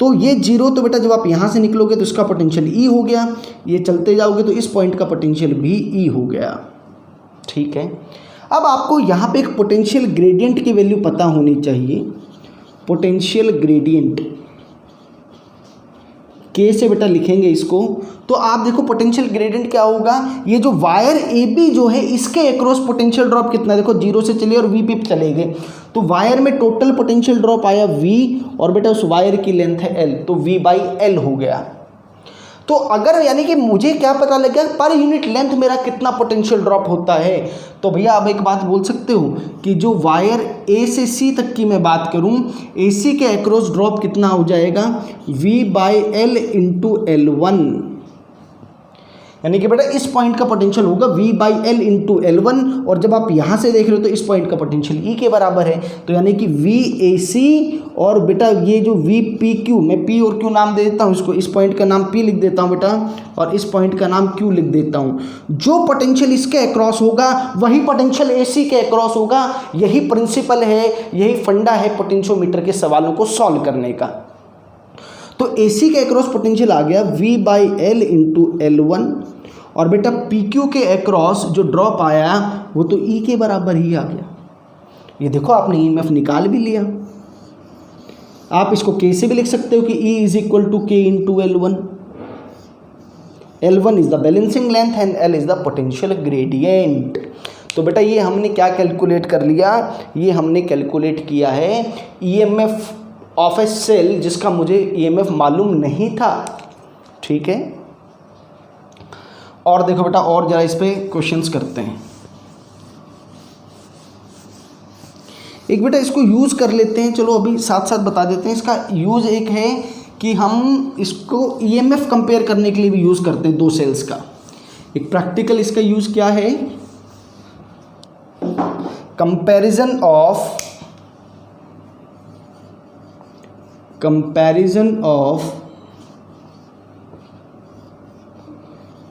तो ये 0 तो बेटा जब आप यहाँ से निकलोगे तो इसका पोटेंशियल E हो गया, ये चलते जाओगे तो इस पॉइंट का पोटेंशियल भी E हो गया, ठीक है। अब आपको यहाँ पे एक पोटेंशियल ग्रेडियंट की वैल्यू पता होनी चाहिए, पोटेंशियल ग्रेडियंट, के से बेटा लिखेंगे इसको, तो आप देखो पोटेंशियल ग्रेडियंट क्या होगा, ये जो वायर ए बी जो है इसके अक्रॉस पोटेंशियल ड्रॉप कितना है, देखो 0 से चलिए और वी पे चले गए, तो वायर में टोटल पोटेंशियल ड्रॉप आया वी, और बेटा उस वायर की लेंथ है एल, तो वी बाई एल हो गया। तो अगर यानी कि मुझे क्या पता लग गया पर यूनिट लेंथ मेरा कितना पोटेंशियल ड्रॉप होता है, तो भैया आप एक बात बोल सकते हो कि जो वायर ए से सी तक की मैं बात करूं, ए सी के अक्रॉस ड्रॉप कितना हो जाएगा, V by L into L one, यानी कि बेटा इस पॉइंट का पोटेंशियल होगा v by L into L one, और जब आप यहाँ से देख रहे हो तो इस पॉइंट का पोटेंशियल E के बराबर है, तो यानी कि वी ए सी और बेटा ये जो वी पी क्यू, मैं P और Q नाम दे देता हूँ इसको, इस पॉइंट का नाम P लिख देता हूँ बेटा और इस पॉइंट का नाम Q लिख देता हूँ। जो पोटेंशियल इसके अक्रॉस होगा वही पोटेंशियल ए सी के अक्रॉस होगा। यही प्रिंसिपल है, यही फंडा है पोटेंशियोमीटर के सवालों को सॉल्व करने का। तो ए सी के अक्रॉस पोटेंशियल आ गया v by L into L one, और बेटा पी क्यू के अक्रॉस जो ड्रॉप आया वो तो ई के बराबर ही आ गया। ये देखो आपने ईएमएफ निकाल भी लिया। आप इसको के से भी लिख सकते हो कि E इज इक्वल टू के into L one. L one is the balancing length and L is the potential gradient. तो बेटा ये हमने क्या कैलकुलेट कर लिया, ये हमने कैलकुलेट किया है ईएमएफ ऑफ ए सेल जिसका मुझे ईएमएफ मालूम नहीं था। ठीक है, और देखो बेटा और जरा इस पे क्वेश्चंस करते हैं। एक बेटा इसको यूज़ कर लेते हैं, चलो अभी साथ साथ बता देते हैं। इसका यूज़ एक है कि हम इसको ईएमएफ कंपेयर करने के लिए भी यूज़ करते हैं दो सेल्स का। एक प्रैक्टिकल इसका यूज़ क्या है, comparison of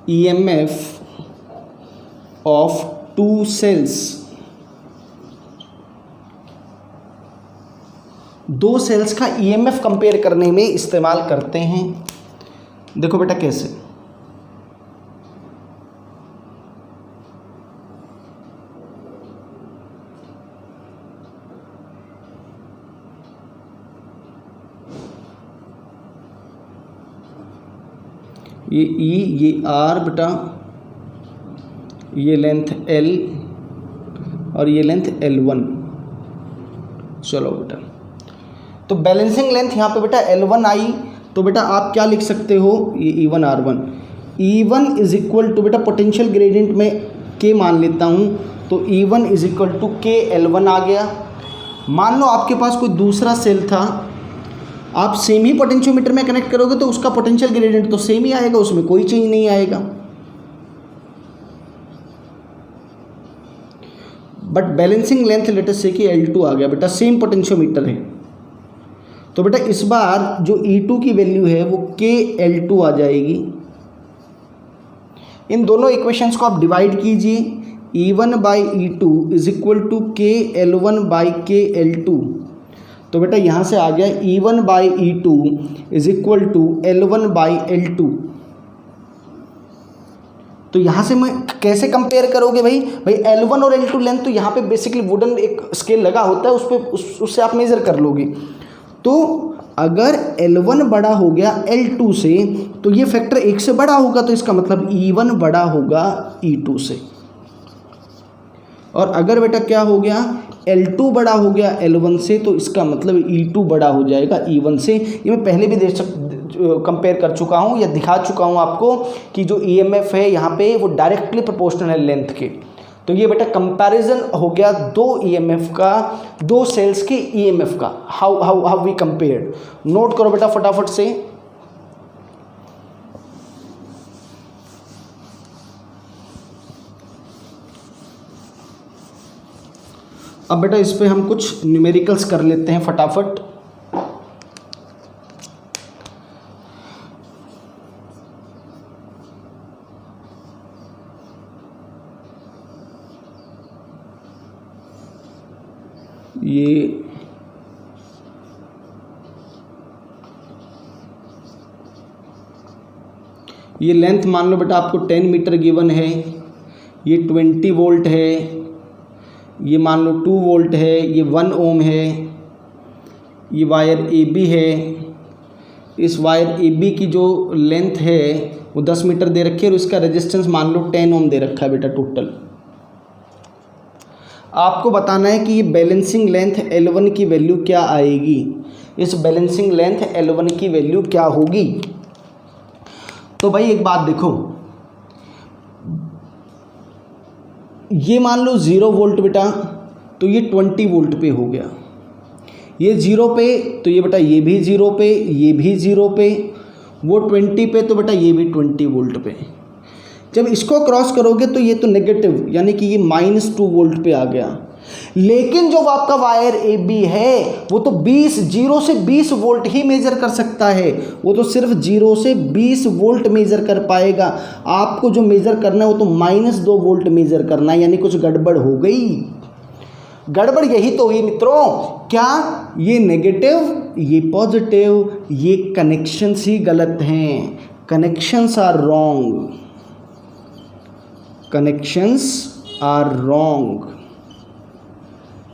EMF of two cells। दो सेल्स का EMF कंपेयर करने में इस्तेमाल करते हैं। देखो बेटा कैसे, ये E, ये R बेटा, ये लेंथ L और ये लेंथ L1। चलो बेटा, तो बैलेंसिंग लेंथ यहाँ पे बेटा L1 आई, तो बेटा आप क्या लिख सकते हो, ये E1 R1। E1 is equal to बेटा पोटेंशियल ग्रेडियंट में K मान लेता हूँ, तो E1 is equal to K L1 आ गया। मान लो आपके पास कोई दूसरा सेल था, आप सेम ही पोटेंशियोमीटर में कनेक्ट करोगे तो उसका पोटेंशियल ग्रेडियंट तो सेम ही आएगा, उसमें कोई चेंज नहीं आएगा। बट बैलेंसिंग लेंथ लेटेस्ट से कि L2 आ गया बेटा, सेम पोटेंशियोमीटर है, तो बेटा इस बार जो E2 की वैल्यू है वो K L2 आ जाएगी। इन दोनों इक्वेशंस को आप डिवाइड कीजिए, E1 by E2 is equal to K L1 by K L2। तो बेटा यहाँ से आ गया E1 by E2 is equal to L1 by L2। तो यहाँ से मैं कैसे कंपेयर करोगे भाई L1 और L2 लेंथ तो यहाँ पे बेसिकली वुडन एक स्केल लगा होता है, उस पर उससे आप मेज़र कर लोगे। तो अगर L1 बड़ा हो गया L2 से तो ये फैक्टर 1 से बड़ा होगा, तो इसका मतलब E1 बड़ा होगा E2 से। और अगर बेटा क्या हो गया L2 बड़ा हो गया L1 से, तो इसका मतलब E2 बड़ा हो जाएगा E1 से। ये मैं पहले भी कंपेयर कर चुका हूँ या दिखा चुका हूँ आपको कि जो EMF है यहाँ पे वो डायरेक्टली प्रोपोर्शनल है लेंथ के। तो ये बेटा कंपैरिजन हो गया दो EMF का, दो सेल्स के EMF का। हाउ वी कंपेयर्ड, नोट करो बेटा फटाफट से। अब बेटा इस पे हम कुछ न्यूमेरिकल्स कर लेते हैं फटाफट। ये लेंथ मान लो बेटा आपको 10 मीटर गिवन है, ये 20 वोल्ट है, ये मान लो 2 वोल्ट है, ये 1 ओम है, ये वायर AB है, इस वायर ए बी की जो लेंथ है वो 10 मीटर दे रखी है और इसका रेजिस्टेंस मान लो 10 ओम दे रखा है बेटा टोटल। आपको बताना है कि ये बैलेंसिंग लेंथ L1 की वैल्यू क्या आएगी, इस बैलेंसिंग लेंथ L1 की वैल्यू क्या होगी। तो भाई एक बात देखो, ये मान लो 0 वोल्ट बेटा, तो ये 20 वोल्ट पे हो गया। ये 0 पे तो ये बेटा ये भी 0 पे, ये भी 0 पे, वो 20 पे तो बेटा ये भी 20 वोल्ट पे। जब इसको क्रॉस करोगे तो ये तो नेगेटिव यानी कि ये -2 वोल्ट पे आ गया। लेकिन जो आपका वायर ए बी है वो तो 0 से 20 वोल्ट ही मेजर कर सकता है, वो तो सिर्फ 0 से 20 वोल्ट मेजर कर पाएगा। आपको जो मेजर करना है वो तो -2 वोल्ट मेजर करना है, यानी कुछ गड़बड़ हो गई। गड़बड़ यही तो हुई मित्रों, क्या ये नेगेटिव ये पॉजिटिव, ये कनेक्शंस ही गलत हैं, connections are wrong, connections are wrong.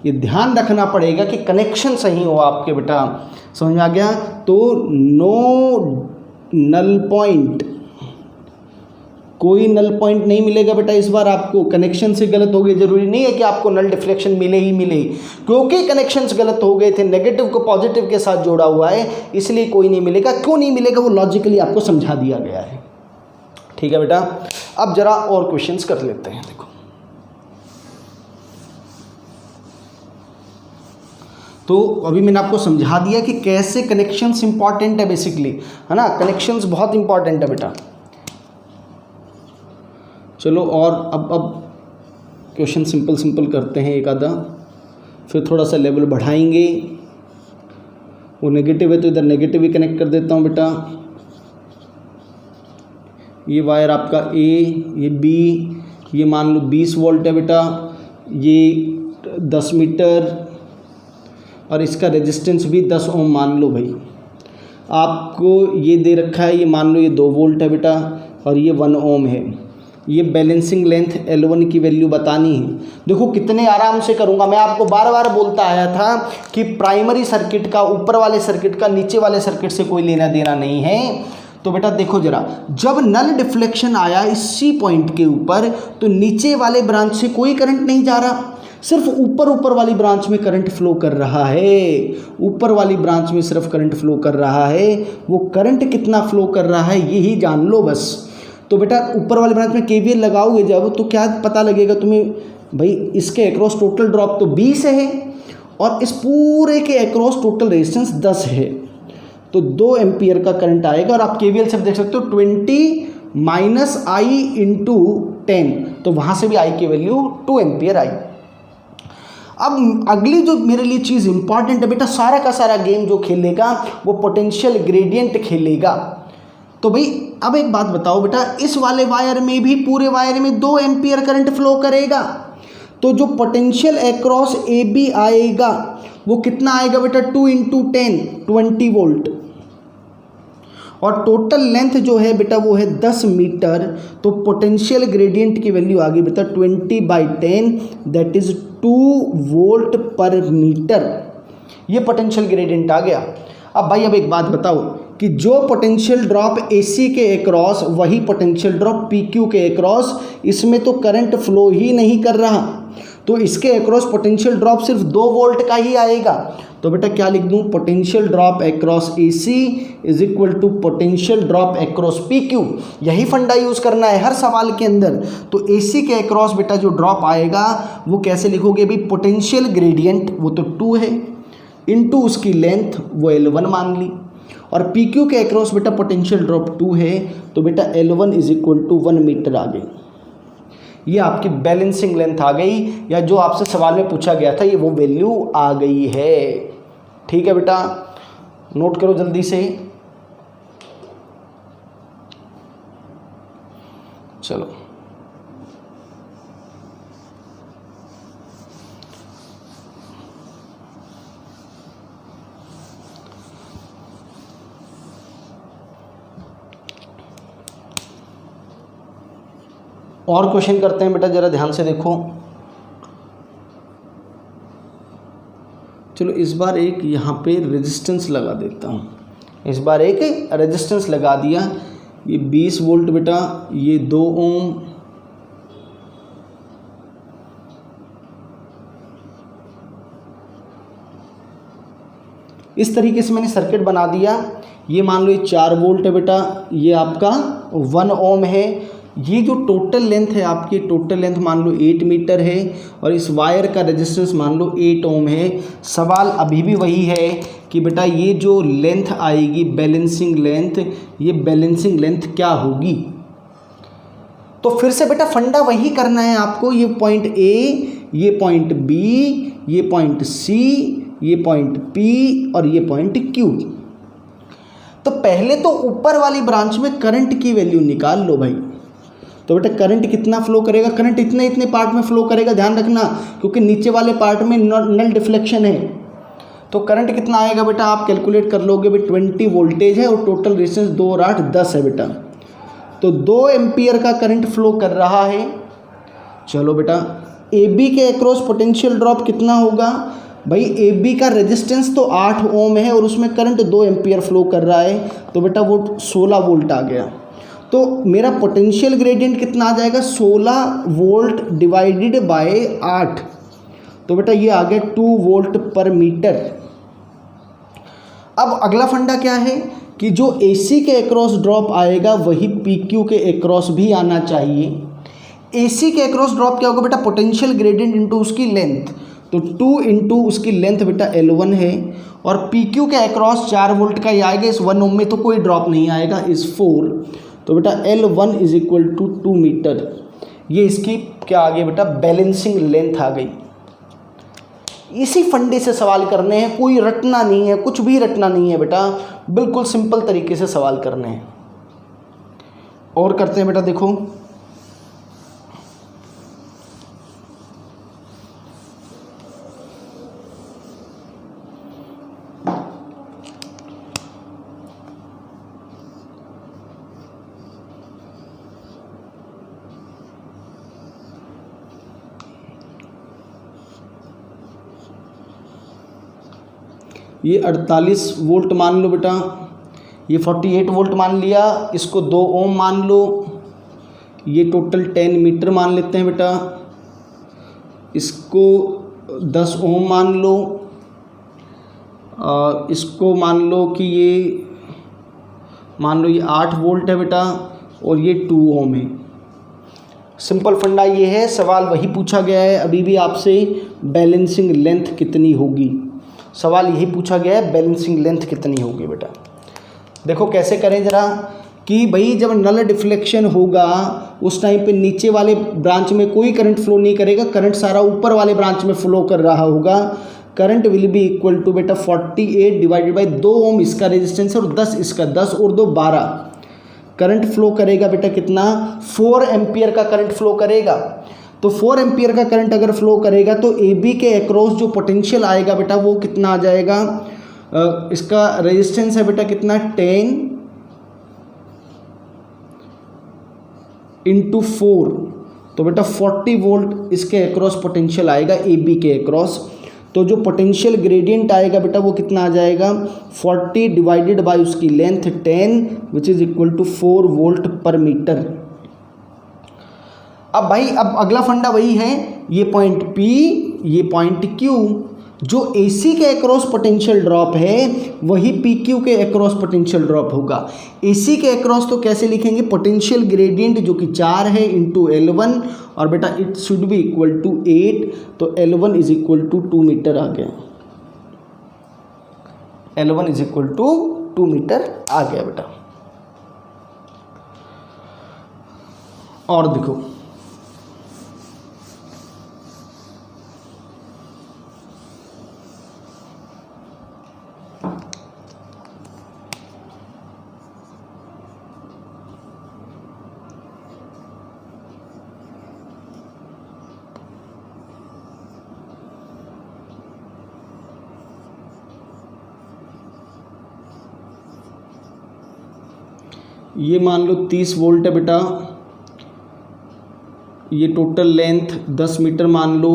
ये ध्यान रखना पड़ेगा कि कनेक्शन सही हो आपके बेटा, समझ में आ गया। तो नो नल पॉइंट, कोई नल पॉइंट नहीं मिलेगा बेटा इस बार आपको। कनेक्शन से गलत हो गए, जरूरी नहीं है कि आपको नल डिफ्लेक्शन मिले ही मिले, क्योंकि कनेक्शंस गलत हो गए थे, नेगेटिव को पॉजिटिव के साथ जोड़ा हुआ है, इसलिए कोई नहीं मिलेगा। क्यों नहीं मिलेगा वो लॉजिकली आपको समझा दिया गया है। ठीक है बेटा, अब जरा और क्वेश्चंस कर लेते हैं। देखो तो अभी मैंने आपको समझा दिया कि कैसे कनेक्शंस इंपॉर्टेंट है बेसिकली, है ना, कनेक्शंस बहुत इंपॉर्टेंट है बेटा। चलो और अब क्वेश्चन सिंपल करते हैं एक आधा, फिर थोड़ा सा लेवल बढ़ाएंगे। वो नेगेटिव है तो इधर नेगेटिव ही कनेक्ट कर देता हूँ बेटा। ये वायर आपका ए, ये बी, ये मान लो 20 वोल्ट है बेटा, ये 10 मीटर और इसका रेजिस्टेंस भी 10 ओम मान लो भाई। आपको ये दे रखा है, ये मान लो ये 2 वोल्ट है बेटा और ये 1 ओम है। ये बैलेंसिंग लेंथ L1 की वैल्यू बतानी है। देखो कितने आराम से करूँगा, मैं आपको बार बार बोलता आया था कि प्राइमरी सर्किट का ऊपर वाले सर्किट का नीचे वाले सर्किट से कोई लेना देना नहीं है। तो बेटा देखो जरा, जब नल डिफ्लेक्शन आया इसी पॉइंट के ऊपर तो नीचे वाले ब्रांच से कोई करंट नहीं जा रहा, सिर्फ ऊपर वाली ब्रांच में करंट फ्लो कर रहा है। ऊपर वाली ब्रांच में सिर्फ करंट फ्लो कर रहा है। वो करंट कितना फ्लो कर रहा है यही जान लो बस। तो बेटा ऊपर वाली ब्रांच में KVL लगाओगे जब, तो क्या पता लगेगा तुम्हें, भाई इसके अक्रॉस टोटल ड्रॉप तो 20 है और इस पूरे के अक्रॉस टोटल रेजिस्टेंस 10 है, तो 2 एम्पियर का करंट आएगा। और आप KVL से देख सकते हो 20 - I × 10, तो वहाँ से भी I की वैल्यू 2 एम्पियर आई। अब अगली जो मेरे लिए चीज़ इंपॉर्टेंट है बेटा, सारा का सारा गेम जो खेलेगा वो पोटेंशियल ग्रेडियंट खेलेगा। तो भाई अब एक बात बताओ बेटा, इस वाले वायर में भी पूरे वायर में 2 एम्पियर करंट फ्लो करेगा, तो जो पोटेंशियल अक्रॉस AB आएगा वो कितना आएगा बेटा, 2 × 10 20 वोल्ट। और टोटल लेंथ जो है बेटा वो है 10 मीटर, तो पोटेंशियल ग्रेडियंट की वैल्यू आ गई बेटा 20/10 that is 2 volt per metre. ये पोटेंशियल ग्रेडियंट आ गया। अब भाई अब एक बात बताओ कि जो पोटेंशियल ड्रॉप AC के अक्रॉस वही पोटेंशियल ड्रॉप PQ के अक्रॉस, इसमें तो करंट फ्लो ही नहीं कर रहा, तो इसके अक्रॉस पोटेंशियल ड्रॉप सिर्फ 2 वोल्ट का ही आएगा। तो बेटा क्या लिख दूं, potential drop across AC is equal to potential drop across PQ। यही फंडा यूज़ करना है हर सवाल के अंदर। तो AC के अक्रॉस बेटा जो ड्रॉप आएगा वो कैसे लिखोगे भी, पोटेंशियल ग्रेडियंट वो तो 2 है इनटू उसकी लेंथ वो L1 मान ली, और PQ के अक्रॉस बेटा पोटेंशियल ड्रॉप 2 है, तो बेटा L1 is equal to 1 metre आ गई। ये आपकी बैलेंसिंग लेंथ आ गई, या जो आपसे सवाल में पूछा गया था ये वो वैल्यू आ गई है। ठीक है बेटा, नोट करो जल्दी से। चलो और क्वेश्चन करते हैं बेटा, जरा ध्यान से देखो। चलो इस बार एक यहाँ पे रेजिस्टेंस लगा देता हूँ, इस बार एक रेजिस्टेंस लगा दिया, ये 20 वोल्ट बेटा, ये 2 ओम, इस तरीके से मैंने सर्किट बना दिया। ये मान लो ये 4 वोल्ट है बेटा, ये आपका 1 ओम है। ये जो टोटल लेंथ है आपकी, टोटल लेंथ मान लो 8 मीटर है और इस वायर का रेजिस्टेंस मान लो 8 ओम है। सवाल अभी भी वही है कि बेटा ये जो लेंथ आएगी बैलेंसिंग लेंथ, ये बैलेंसिंग लेंथ क्या होगी। तो फिर से बेटा फंडा वही करना है आपको, ये पॉइंट ए, ये पॉइंट बी, ये पॉइंट सी, ये पॉइंट पी और ये पॉइंट क्यू। तो पहले तो ऊपर वाली ब्रांच में करंट की वैल्यू निकाल लो भाई। तो बेटा करंट कितना फ्लो करेगा, करंट इतने इतने पार्ट में फ्लो करेगा, ध्यान रखना, क्योंकि नीचे वाले पार्ट में नल डिफ्लेक्शन है। तो करंट कितना आएगा बेटा आप कैलकुलेट कर लोगे भाई। 20 वोल्टेज है और टोटल रेजिस्टेंस 2 और 8 10 है बेटा। तो 2 एम्पियर का करंट फ्लो कर रहा है। चलो बेटा ए बी के अक्रॉस पोटेंशियल ड्रॉप कितना होगा भाई। ए बी का रेजिस्टेंस तो 8 ओम है और उसमें करंट 2 एम्पियर फ्लो कर रहा है, तो बेटा वो 16 वोल्ट आ गया। तो मेरा पोटेंशियल ग्रेडियंट कितना आ जाएगा, 16 वोल्ट डिवाइडेड बाय 8, तो बेटा ये आ गया 2 वोल्ट पर मीटर। अब अगला फंडा क्या है कि जो AC के अक्रॉस ड्रॉप आएगा वही PQ के अक्रॉस भी आना चाहिए। AC के अक्रॉस ड्रॉप क्या होगा बेटा, पोटेंशियल ग्रेडियंट इंटू उसकी लेंथ, तो 2 इंटू उसकी लेंथ बेटा L1 है, और PQ के अक्रॉस 4 वोल्ट का ही आएगा, इस 1 ओम में तो कोई ड्रॉप नहीं आएगा, इस 4, तो बेटा L1 is equal to 2 metre. ये इसकी क्या आ गई बेटा, बैलेंसिंग लेंथ आ गई। इसी फंडे से सवाल करने हैं, कोई रटना नहीं है, कुछ भी रटना नहीं है बेटा, बिल्कुल सिंपल तरीके से सवाल करने हैं। और करते हैं बेटा, देखो ये 48 वोल्ट मान लो बेटा, ये 48 वोल्ट मान लिया, इसको 2 ओम मान लो, ये टोटल 10 मीटर मान लेते हैं बेटा, इसको 10 ओम मान लो, इसको मान लो कि ये मान लो ये 8 वोल्ट है बेटा और ये 2 ओम है। सिंपल फंडा ये है, सवाल वही पूछा गया है अभी भी आपसे, बैलेंसिंग लेंथ कितनी होगी। सवाल यही पूछा गया है, बैलेंसिंग लेंथ कितनी होगी बेटा। देखो कैसे करें जरा, कि भाई जब नल डिफ्लेक्शन होगा उस टाइम पे नीचे वाले ब्रांच में कोई करंट फ्लो नहीं करेगा, करंट सारा ऊपर वाले ब्रांच में फ्लो कर रहा होगा। Current will be equal to बेटा 48 डिवाइडेड बाई 2 ओम इसका रेजिस्टेंस और 10 इसका, 10 और 2 12, करंट फ्लो करेगा बेटा कितना, 4 एम्पियर का करंट फ्लो करेगा। तो 4 एम्पियर का करंट अगर फ्लो करेगा तो ए बी के अक्रॉस जो पोटेंशियल आएगा बेटा वो कितना आ जाएगा, इसका रेजिस्टेंस है बेटा कितना 10 इंटू 4, तो बेटा 40 वोल्ट इसके अक्रॉस पोटेंशियल आएगा ए बी के अक्रॉस। तो जो पोटेंशियल ग्रेडियंट आएगा बेटा वो कितना आ जाएगा, 40 डिवाइडेड बाय उसकी length 10 which is equal to 4 volt per metre. अब भाई अब अगला फंडा वही है, ये पॉइंट P, ये पॉइंट Q, जो AC के अक्रॉस पोटेंशियल ड्रॉप है वही PQ के अक्रॉस पोटेंशियल ड्रॉप होगा। AC के अक्रॉस तो कैसे लिखेंगे, पोटेंशियल ग्रेडियंट जो कि 4 है इंटू L1, और बेटा it should be equal to 8, तो L1 is equal to 2 metre आ गया, L1 is equal to 2 metre आ गया बेटा। और देखो ये मान लो 30 वोल्ट है बेटा, ये टोटल लेंथ 10 मीटर मान लो,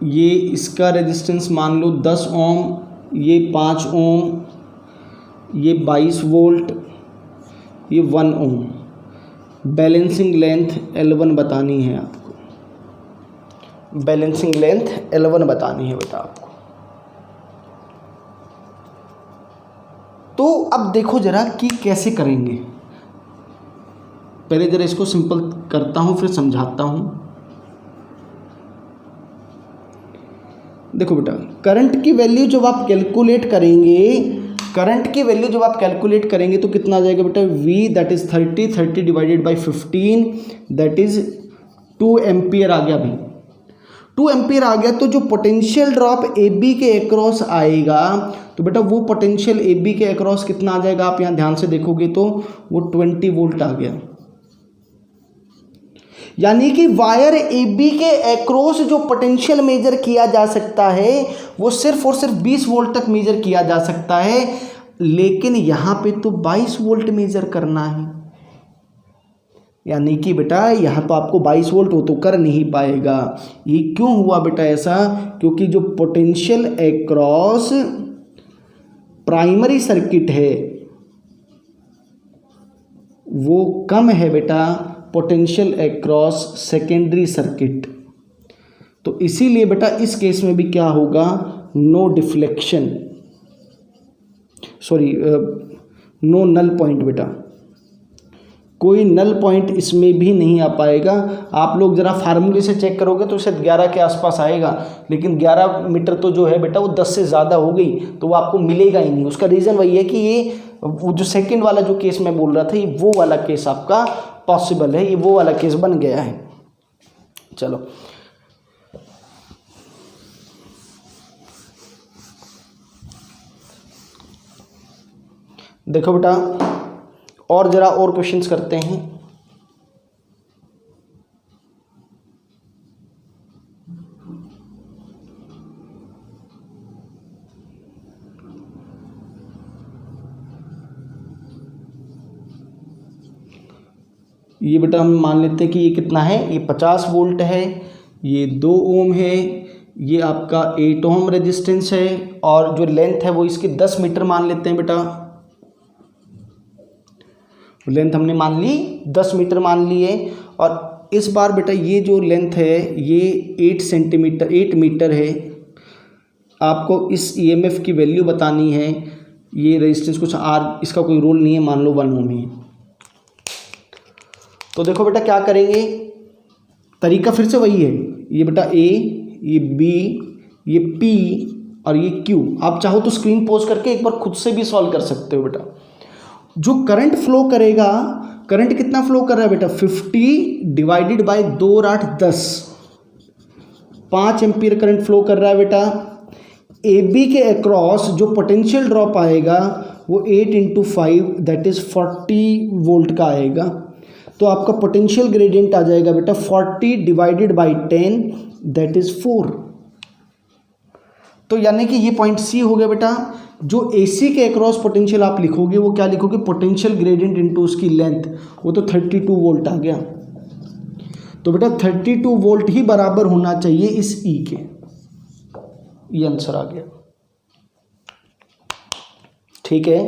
ये इसका रेजिस्टेंस मान लो 10 ओम, ये 5 ओम, ये 22 वोल्ट, ये 1 ओम। बैलेंसिंग लेंथ L1 बतानी है आपको, बैलेंसिंग लेंथ L1 बतानी है बेटा आपको। तो अब देखो जरा कि कैसे करेंगे। पहले जरा इसको सिंपल करता हूँ फिर समझाता हूँ। देखो बेटा, करंट की वैल्यू जब आप कैलकुलेट करेंगे, करंट की वैल्यू जब आप कैलकुलेट करेंगे तो कितना आ जाएगा बेटा, V that is 30 divided by 15 that is 2 ampere आ गया। भाई 2 एम्पियर आ गया, तो जो पोटेंशियल ड्रॉप AB के अक्रॉस आएगा तो बेटा वो पोटेंशियल AB के अक्रॉस कितना आ जाएगा, आप यहाँ ध्यान से देखोगे तो वो 20 वोल्ट आ गया। यानी कि वायर AB के अक्रॉस जो पोटेंशियल मेजर किया जा सकता है वो सिर्फ और सिर्फ 20 वोल्ट तक मेजर किया जा सकता है, लेकिन यहाँ पे तो 22 वोल्ट मेजर करना है। यानी कि बेटा यहाँ तो आपको 22 वोल्ट वो तो कर नहीं पाएगा। ये क्यों हुआ बेटा ऐसा, क्योंकि जो पोटेंशियल अक्रॉस प्राइमरी सर्किट है वो कम है बेटा पोटेंशियल अक्रॉस सेकेंडरी सर्किट। तो इसीलिए बेटा इस केस में भी क्या होगा, no deflection, sorry no null point बेटा, कोई नल पॉइंट इसमें भी नहीं आ पाएगा। आप लोग ज़रा फार्मूले से चेक करोगे तो शायद 11 के आसपास आएगा, लेकिन 11 मीटर तो जो है बेटा वो 10 से ज़्यादा हो गई तो वो आपको मिलेगा ही नहीं। उसका रीज़न वही है कि ये वो जो सेकंड वाला जो केस मैं बोल रहा था, ये वो वाला केस आपका पॉसिबल है, ये वो वाला केस बन गया है। चलो देखो बेटा, और ज़रा और क्वेश्चंस करते हैं। ये बेटा हम मान लेते हैं कि ये कितना है, ये 50 वोल्ट है, ये 2 ओम है, ये आपका 8 ओम रेजिस्टेंस है, और जो लेंथ है वो इसकी 10 मीटर मान लेते हैं बेटा। लेंथ हमने मान ली 10 मीटर मान ली है, और इस बार बेटा ये जो लेंथ है ये 8 मीटर है। आपको इस EMF की वैल्यू बतानी है। ये रेजिस्टेंस कुछ आर, इसका कोई रोल नहीं है, मान लो 1 ओम ही है। तो देखो बेटा क्या करेंगे, तरीका फिर से वही है। ये बेटा A, ये B, ये P और ये Q। आप चाहो तो स्क्रीन पॉज करके एक बार खुद से भी सॉल्व कर सकते हो बेटा। जो करंट फ्लो करेगा, करंट कितना फ्लो कर रहा है बेटा, 50 डिवाइडेड बाय 2 और 8 10, 5 एम्पियर करंट फ्लो कर रहा है बेटा। AB के अक्रॉस जो पोटेंशियल ड्रॉप आएगा वो 8 × 5 दैट इज 40 वोल्ट का आएगा। तो आपका पोटेंशियल ग्रेडियंट आ जाएगा बेटा 40 डिवाइडेड बाई 10 दैट इज 4। तो यानी कि ये पॉइंट C हो गया बेटा। जो AC के अक्रॉस पोटेंशियल आप लिखोगे वो क्या लिखोगे, पोटेंशियल ग्रेडियंट इनटू उसकी लेंथ, वो तो 32 वोल्ट आ गया। तो बेटा 32 वोल्ट ही बराबर होना चाहिए इस E के, ये आंसर आ गया। ठीक है,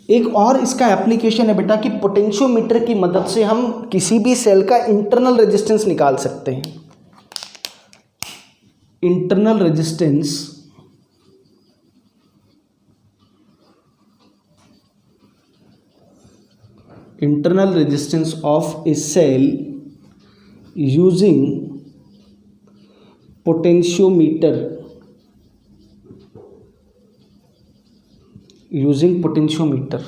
एक और इसका एप्लीकेशन है बेटा कि पोटेंशियोमीटर की मदद से हम किसी भी सेल का इंटरनल रेजिस्टेंस निकाल सकते हैं। Internal resistance of a cell using potentiometer, using potentiometer.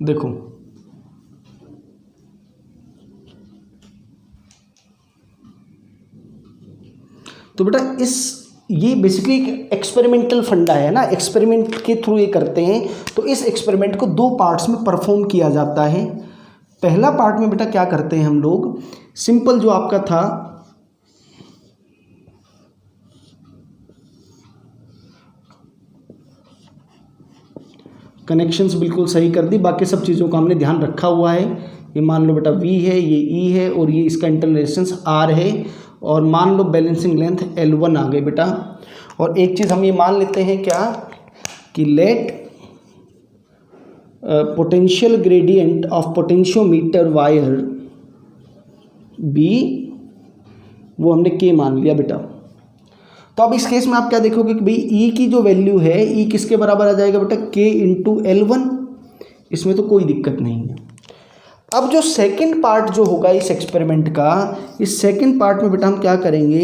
देखो तो बेटा ये बेसिकली एक एक्सपेरिमेंटल फंडा है ना, एक्सपेरिमेंट के थ्रू ये करते हैं। तो इस एक्सपेरिमेंट को 2 पार्ट्स में परफॉर्म किया जाता है। पहला पार्ट में बेटा क्या करते हैं हम लोग, सिंपल जो आपका था कनेक्शंस बिल्कुल सही कर दी, बाकी सब चीज़ों का हमने ध्यान रखा हुआ है। ये मान लो बेटा V है, ये E है और ये इसका इंटरनल रेजिस्टेंस R है, और मान लो बैलेंसिंग लेंथ L1 आ गई बेटा। और एक चीज़ हम ये मान लेते हैं क्या कि let potential gradient of potentiometer wire be, वो हमने K मान लिया बेटा। तो अब इस केस में आप क्या देखोगे कि भाई E की जो वैल्यू है, E किसके बराबर आ जाएगा बेटा, K इंटू L1। इसमें तो कोई दिक्कत नहीं है। अब जो सेकंड पार्ट जो होगा इस एक्सपेरिमेंट का, इस सेकंड पार्ट में बेटा हम क्या करेंगे,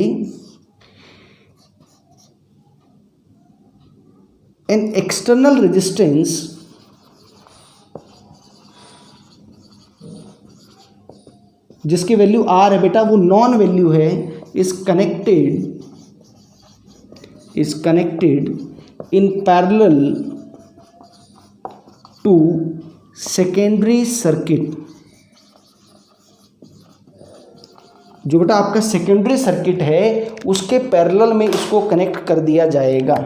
एन एक्सटर्नल रेजिस्टेंस जिसकी वैल्यू R है बेटा, वो नॉन वैल्यू है, is connected in parallel to secondary circuit. जो बेटा आपका सेकेंडरी सर्किट है उसके पैरेलल में इसको कनेक्ट कर दिया जाएगा।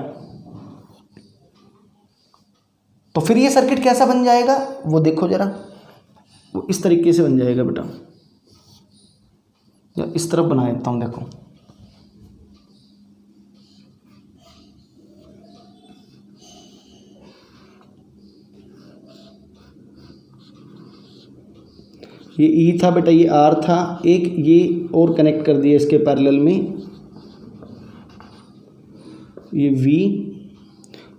तो फिर ये सर्किट कैसा बन जाएगा वो देखो जरा, वो इस तरीके से बन जाएगा बेटा। इस तरफ बना देता हूं, देखो ये E था बेटा, ये R था, एक ये और कनेक्ट कर दिया इसके पैरेलल में, ये V,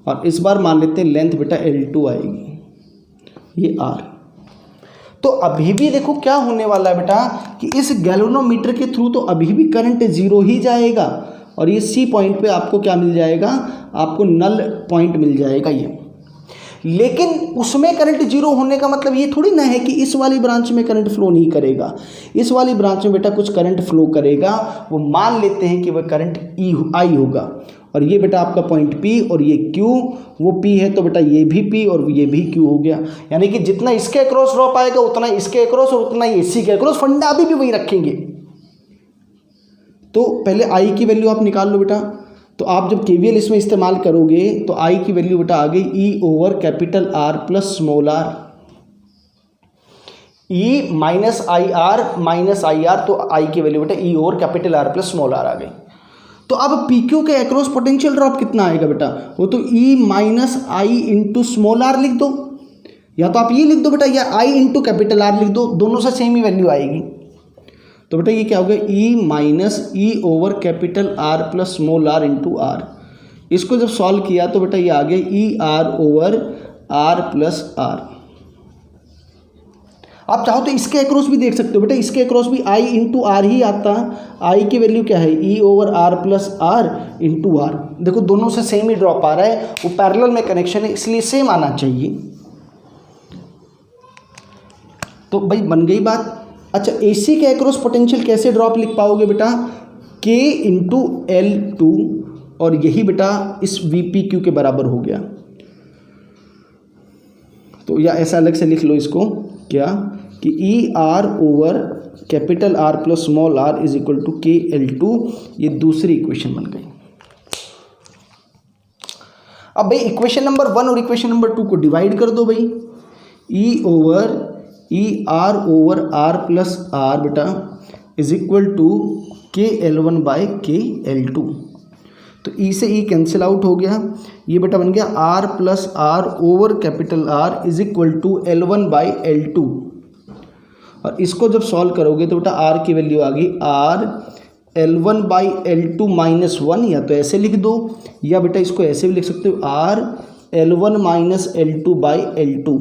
और इस बार मान लेते हैं लेंथ बेटा L2 आएगी, ये R। तो अभी भी देखो क्या होने वाला है बेटा कि इस गैल्वेनोमीटर के थ्रू तो अभी भी करंट जीरो ही जाएगा, और ये C पॉइंट पे आपको क्या मिल जाएगा, आपको नल पॉइंट मिल जाएगा ये। लेकिन उसमें करंट जीरो होने का मतलब ये थोड़ी ना है कि इस वाली ब्रांच में करंट फ्लो नहीं करेगा। इस वाली ब्रांच में बेटा कुछ करंट फ्लो करेगा, वो मान लेते हैं कि वह करंट I होगा, और ये बेटा आपका पॉइंट P और ये Q, वो P है तो बेटा ये भी P और ये भी Q हो गया। यानी कि जितना इसके अक्रॉस ड्रॉप आएगा उतना इसके अक्रॉस और उतना ही AC के अक्रॉस, फंडा अभी भी वही रखेंगे। तो पहले I की वैल्यू आप निकाल लो बेटा। तो आप जब KVL इसमें इस्तेमाल करोगे तो I की वैल्यू बेटा आ गई E over capital R plus small r, E minus I R, तो I की वैल्यू बेटा E over capital R plus small r आ गई। तो अब PQ के अक्रॉस पोटेंशियल ड्रॉप कितना आएगा बेटा, वो तो E माइनस आई इंटू स्मॉल r लिख दो, या तो आप ये लिख दो बेटा, या I इंटू कैपिटल R लिख दो, दोनों से सेम ही वैल्यू आएगी। तो बेटा ये क्या हो गया, E माइनस ई over capital R plus small r into R। इसको जब सॉल्व किया तो बेटा ये आ गया ER over R plus R। आप चाहो तो इसके अक्रॉस भी देख सकते हो बेटा, इसके अक्रॉस भी I इंटू R ही आता है। I की वैल्यू क्या है, E over R plus R into R। देखो दोनों से सेम ही ड्रॉप आ रहा है, वो पैरेलल में कनेक्शन है इसलिए सेम आना चाहिए। तो भाई बन गई बात। अच्छा, AC के अक्रॉस पोटेंशियल कैसे ड्रॉप लिख पाओगे बेटा, K इंटू L2, और यही बेटा इस VPQ के बराबर हो गया। तो या ऐसा अलग से लिख लो इसको क्या कि ER over capital R plus small r is equal to KL2, ये दूसरी इक्वेशन बन गई। अब भाई इक्वेशन नंबर 1 और इक्वेशन नंबर 2 को डिवाइड कर दो भाई। E over ER over R plus R बेटा is equal to KL1 by KL2। तो E से E कैंसिल आउट हो गया, ये बेटा बन गया R plus R over capital R is equal to L1 by L2। और इसको जब सॉल्व करोगे तो बेटा R की वैल्यू आ गई R L1 by L2 minus 1, या तो ऐसे लिख दो, या बेटा इसको ऐसे भी लिख सकते हो R L1 minus L2 by L2।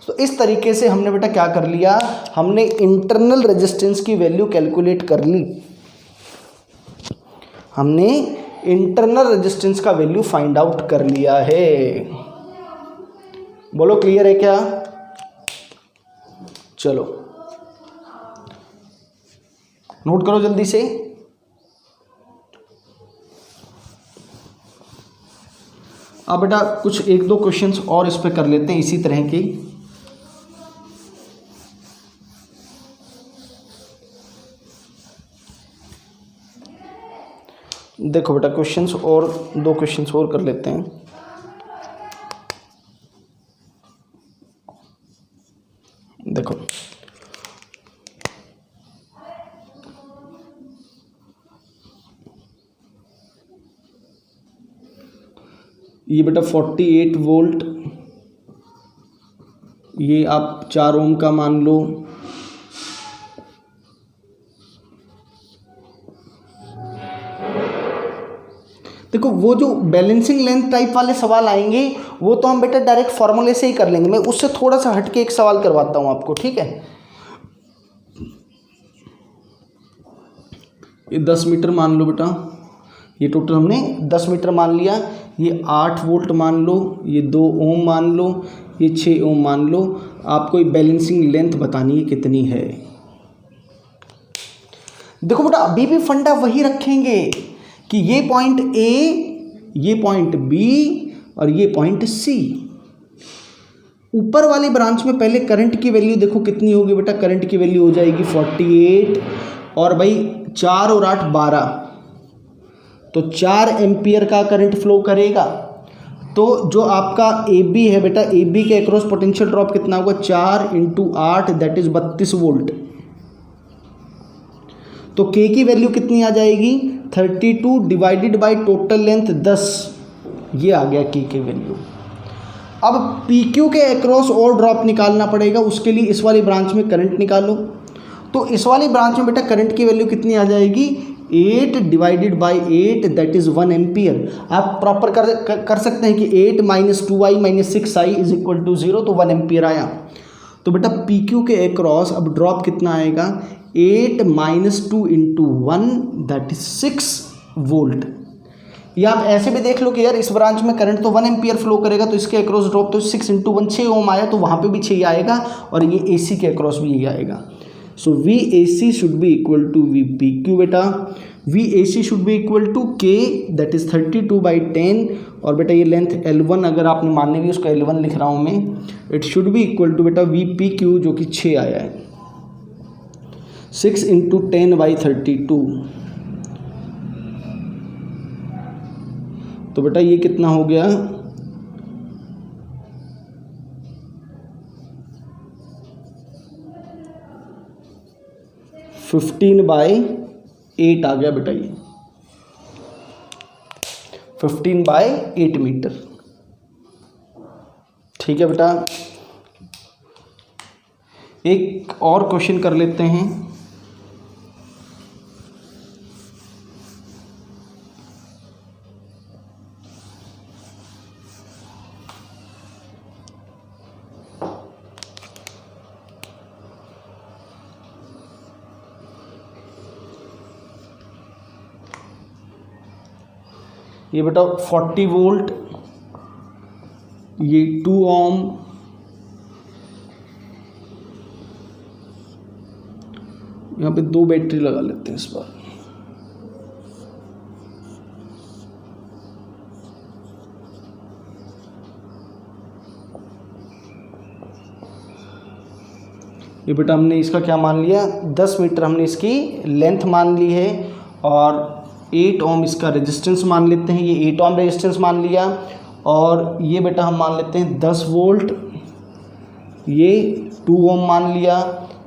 तो इस तरीके से हमने बेटा क्या कर लिया, हमने इंटरनल रेजिस्टेंस की वैल्यू कैलकुलेट कर ली, हमने इंटरनल रेजिस्टेंस का वैल्यू फाइंड आउट कर लिया है। बोलो क्लियर है क्या? चलो नोट करो जल्दी से। अब बेटा कुछ एक दो क्वेश्चंस और इस पे कर लेते हैं इसी तरह के। देखो बेटा क्वेश्चंस और दो क्वेश्चंस और कर लेते हैं। ये बेटा 48 वोल्ट, ये आप 4 ओम का मान लो। देखो वो जो बैलेंसिंग लेंथ टाइप वाले सवाल आएंगे वो तो हम बेटा डायरेक्ट फॉर्मूले से ही कर लेंगे। मैं उससे थोड़ा सा हटके एक सवाल करवाता हूँ आपको, ठीक है। ये 10 मीटर मान लो बेटा, ये टोटल हमने 10 मीटर मान लिया। ये 8 वोल्ट मान लो, ये 2 ओम मान लो, ये 6 ओम मान लो। आपको ये बैलेंसिंग लेंथ बतानी है कितनी है। देखो बेटा अभी भी फंडा वही रखेंगे कि ये पॉइंट ए, ये पॉइंट बी और ये पॉइंट सी। ऊपर वाली ब्रांच में पहले करंट की वैल्यू देखो कितनी होगी बेटा। करंट की वैल्यू हो जाएगी 48 और भाई 4 और 8 12, तो 4 एम्पियर का करंट फ्लो करेगा। तो जो आपका ए बी है बेटा, ए बी के अक्रॉस पोटेंशियल ड्रॉप कितना होगा, 4 × 8 दैट इज 32 वोल्ट। तो के की वैल्यू कितनी आ जाएगी, 32 डिवाइडेड बाय टोटल लेंथ 10, ये आ गया के की वैल्यू। अब पी क्यू के अक्रॉस और ड्रॉप निकालना पड़ेगा, उसके लिए इस वाली ब्रांच में करंट निकालो। तो इस वाली ब्रांच में बेटा करंट की वैल्यू कितनी आ जाएगी, 8 divided by 8 that is 1 ampere. आप प्रॉपर कर सकते हैं कि 8 - 2i - 6i is equal to 0, तो 1 एम्पियर आया। तो बेटा पी क्यू के अक्रॉस अब ड्रॉप कितना आएगा, 8 - 2 × 1 दैट इज 6 वोल्ट। या आप ऐसे भी देख लो कि यार इस ब्रांच में करंट तो 1 एम्पियर फ्लो करेगा, तो इसके अक्रॉस ड्रॉप तो 6 × 1 6 ओम आया, तो वहाँ पे भी 6 आएगा और ये AC के अक्रॉस भी यही आएगा। So VAC should be equal to VPQ बेटा। VAC should be equal to K that is 32/10 और बेटा ये लेंथ L1 अगर आपने माननी हुई उसको L1 लिख रहा हूँ मैं। It should be equal to बेटा VPQ जो कि 6 आया है, 6 × 10/32। तो बेटा ये कितना हो गया, 15/8 आ गया बेटा, ये 15/8 मीटर। ठीक है बेटा, एक और क्वेश्चन कर लेते हैं। ये बेटा 40 वोल्ट, ये 2 ओम, यहाँ पे 2 बैटरी लगा लेते हैं इस बार। ये बेटा हमने इसका क्या मान लिया, 10 मीटर हमने इसकी लेंथ मान ली है और 8 ओम इसका रेजिस्टेंस मान लेते हैं। ये 8 ओम रेजिस्टेंस मान लिया और ये बेटा हम मान लेते हैं 10 वोल्ट, ये 2 ओम मान लिया,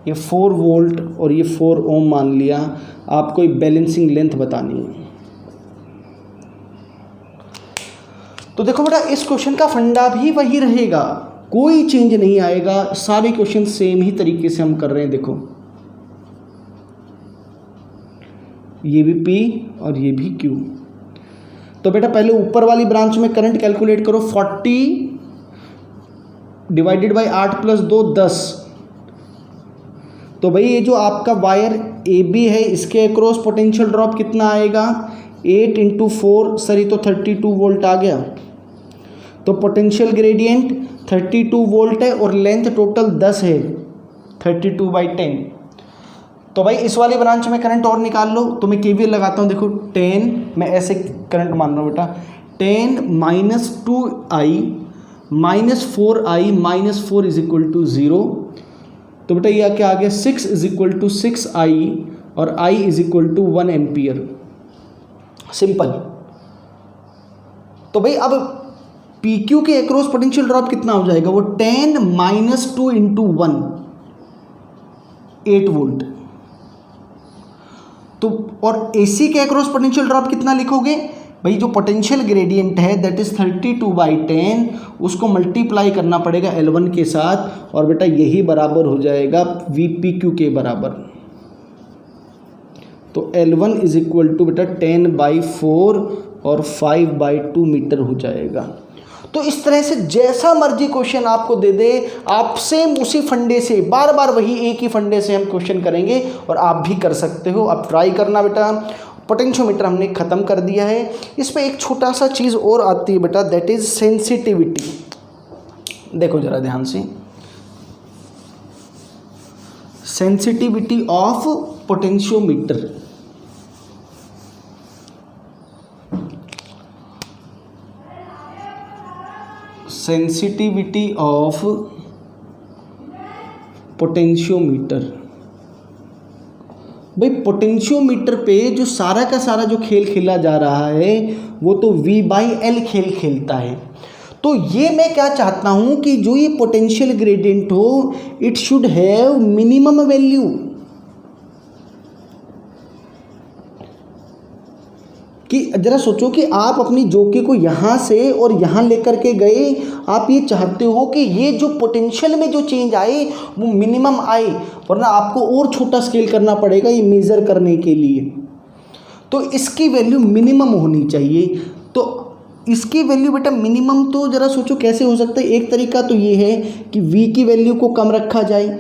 ये 4 वोल्ट और ये 4 ओम मान लिया। आपको एक बैलेंसिंग लेंथ बतानी है। तो देखो बेटा इस क्वेश्चन का फंडा भी वही रहेगा, कोई चेंज नहीं आएगा, सारे क्वेश्चन सेम ही तरीके से हम कर रहे हैं। देखो ये भी P और ये भी Q। तो बेटा पहले ऊपर वाली ब्रांच में करंट कैलकुलेट करो, 40 डिवाइडेड बाई 8 + 2 10। तो भाई ये जो आपका वायर AB है इसके अक्रॉस पोटेंशियल ड्रॉप कितना आएगा, 8 × 4 सर ये तो 32 वोल्ट आ गया। तो पोटेंशियल ग्रेडियंट 32 वोल्ट है और लेंथ टोटल 10 है, 32/10। तो भाई इस वाली ब्रांच में करंट और निकाल लो। तो मैं KVL लगाता हूँ। देखो 10, मैं ऐसे करंट मान रहा हूँ बेटा, 10 - 2i - 4i - 4 is equal to 0। तो बेटा यह क्या आ गया, 6 = 6i और i = 1 एम्पियर। सिंपल। तो भाई अब PQ के अक्रॉस पोटेंशियल ड्रॉप कितना हो जाएगा, वो 10 - 2 × 1 8 वोल्ट। तो और AC के अक्रॉस पोटेंशियल ड्रॉप कितना लिखोगे, भाई जो पोटेंशियल ग्रेडियंट है दैट इज़ 32/10, उसको मल्टीप्लाई करना पड़ेगा L1 के साथ, और बेटा यही बराबर हो जाएगा VPQ के बराबर। तो L1 इज इक्वल टू बेटा 10/4 और 5/2 मीटर हो जाएगा। तो इस तरह से जैसा मर्जी क्वेश्चन आपको दे दे, आप सेम उसी फंडे से बार बार वही एक ही फंडे से हम क्वेश्चन करेंगे, और आप भी कर सकते हो। आप ट्राई करना बेटा। पोटेंशियोमीटर हमने ख़त्म कर दिया है। इस पर एक छोटा सा चीज़ और आती है बेटा, दैट इज़ सेंसिटिविटी। देखो ज़रा ध्यान से, sensitivity of potentiometer. Sensitivity of potentiometer. भाई पोटेंशियोमीटर पे जो सारा का सारा जो खेल खेला जा रहा है वो तो V/L खेल खेलता है। तो ये मैं क्या चाहता हूं कि जो ये पोटेंशियल ग्रेडियंट हो, it should have minimum value. कि जरा सोचो कि आप अपनी जोकी को यहाँ से और यहाँ लेकर के गए, आप ये चाहते हो कि ये जो पोटेंशियल में जो चेंज आए वो मिनिमम आए, वरना आपको और छोटा स्केल करना पड़ेगा ये मेज़र करने के लिए। तो इसकी वैल्यू मिनिमम होनी चाहिए। तो इसकी वैल्यू बेटा मिनिमम, तो ज़रा सोचो कैसे हो सकता है। एक तरीका तो ये है कि V की वैल्यू को कम रखा जाए,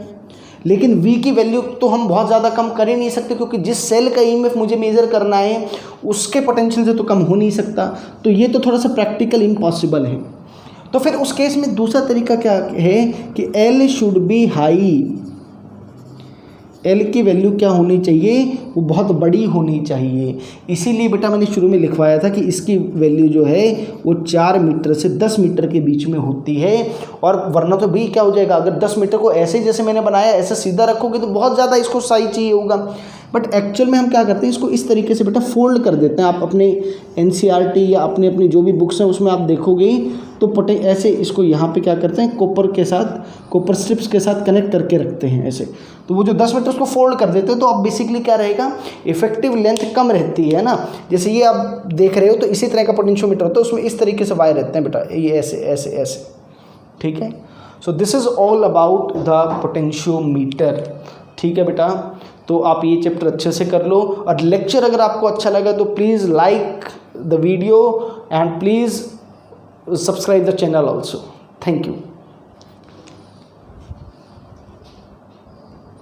लेकिन V की वैल्यू तो हम बहुत ज़्यादा कम कर ही नहीं सकते, क्योंकि जिस सेल का EMF मुझे मेज़र करना है उसके पोटेंशियल से तो कम हो नहीं सकता। तो ये तो थोड़ा सा प्रैक्टिकल इम्पॉसिबल है। तो फिर उस केस में दूसरा तरीका क्या है कि L should be high. L की वैल्यू क्या होनी चाहिए, वो बहुत बड़ी होनी चाहिए। इसीलिए बेटा मैंने शुरू में लिखवाया था कि इसकी वैल्यू जो है वो 4 मीटर से 10 मीटर के बीच में होती है। और वरना तो भी क्या हो जाएगा, अगर 10 मीटर को ऐसे जैसे मैंने बनाया ऐसे सीधा रखोगे तो बहुत ज़्यादा इसको साइज चाहिए होगा। बट एक्चुअल में हम क्या करते हैं, इसको इस तरीके से बेटा फोल्ड कर देते हैं। आप अपने NCERT या अपनी जो भी बुक्स हैं उसमें आप देखोगे तो ऐसे इसको यहाँ पे क्या करते हैं, कॉपर स्ट्रिप्स के साथ कनेक्ट करके रखते हैं ऐसे। तो वो जो 10 मीटर उसको फोल्ड कर देते हैं, तो अब बेसिकली क्या रहेगा, इफेक्टिव लेंथ कम रहती है ना। जैसे ये आप देख रहे हो तो इसी तरह का पोटेंशियोमीटर होता है, उसमें इस तरीके से वायर रहते हैं बेटा, ये ऐसे ऐसे ऐसे, ठीक है। So this is all about the potentiometer, ठीक है बेटा। तो आप ये चैप्टर अच्छे से कर लो, और लेक्चर अगर आपको अच्छा लगा तो please like the video and please subscribe the channel also. Thank you.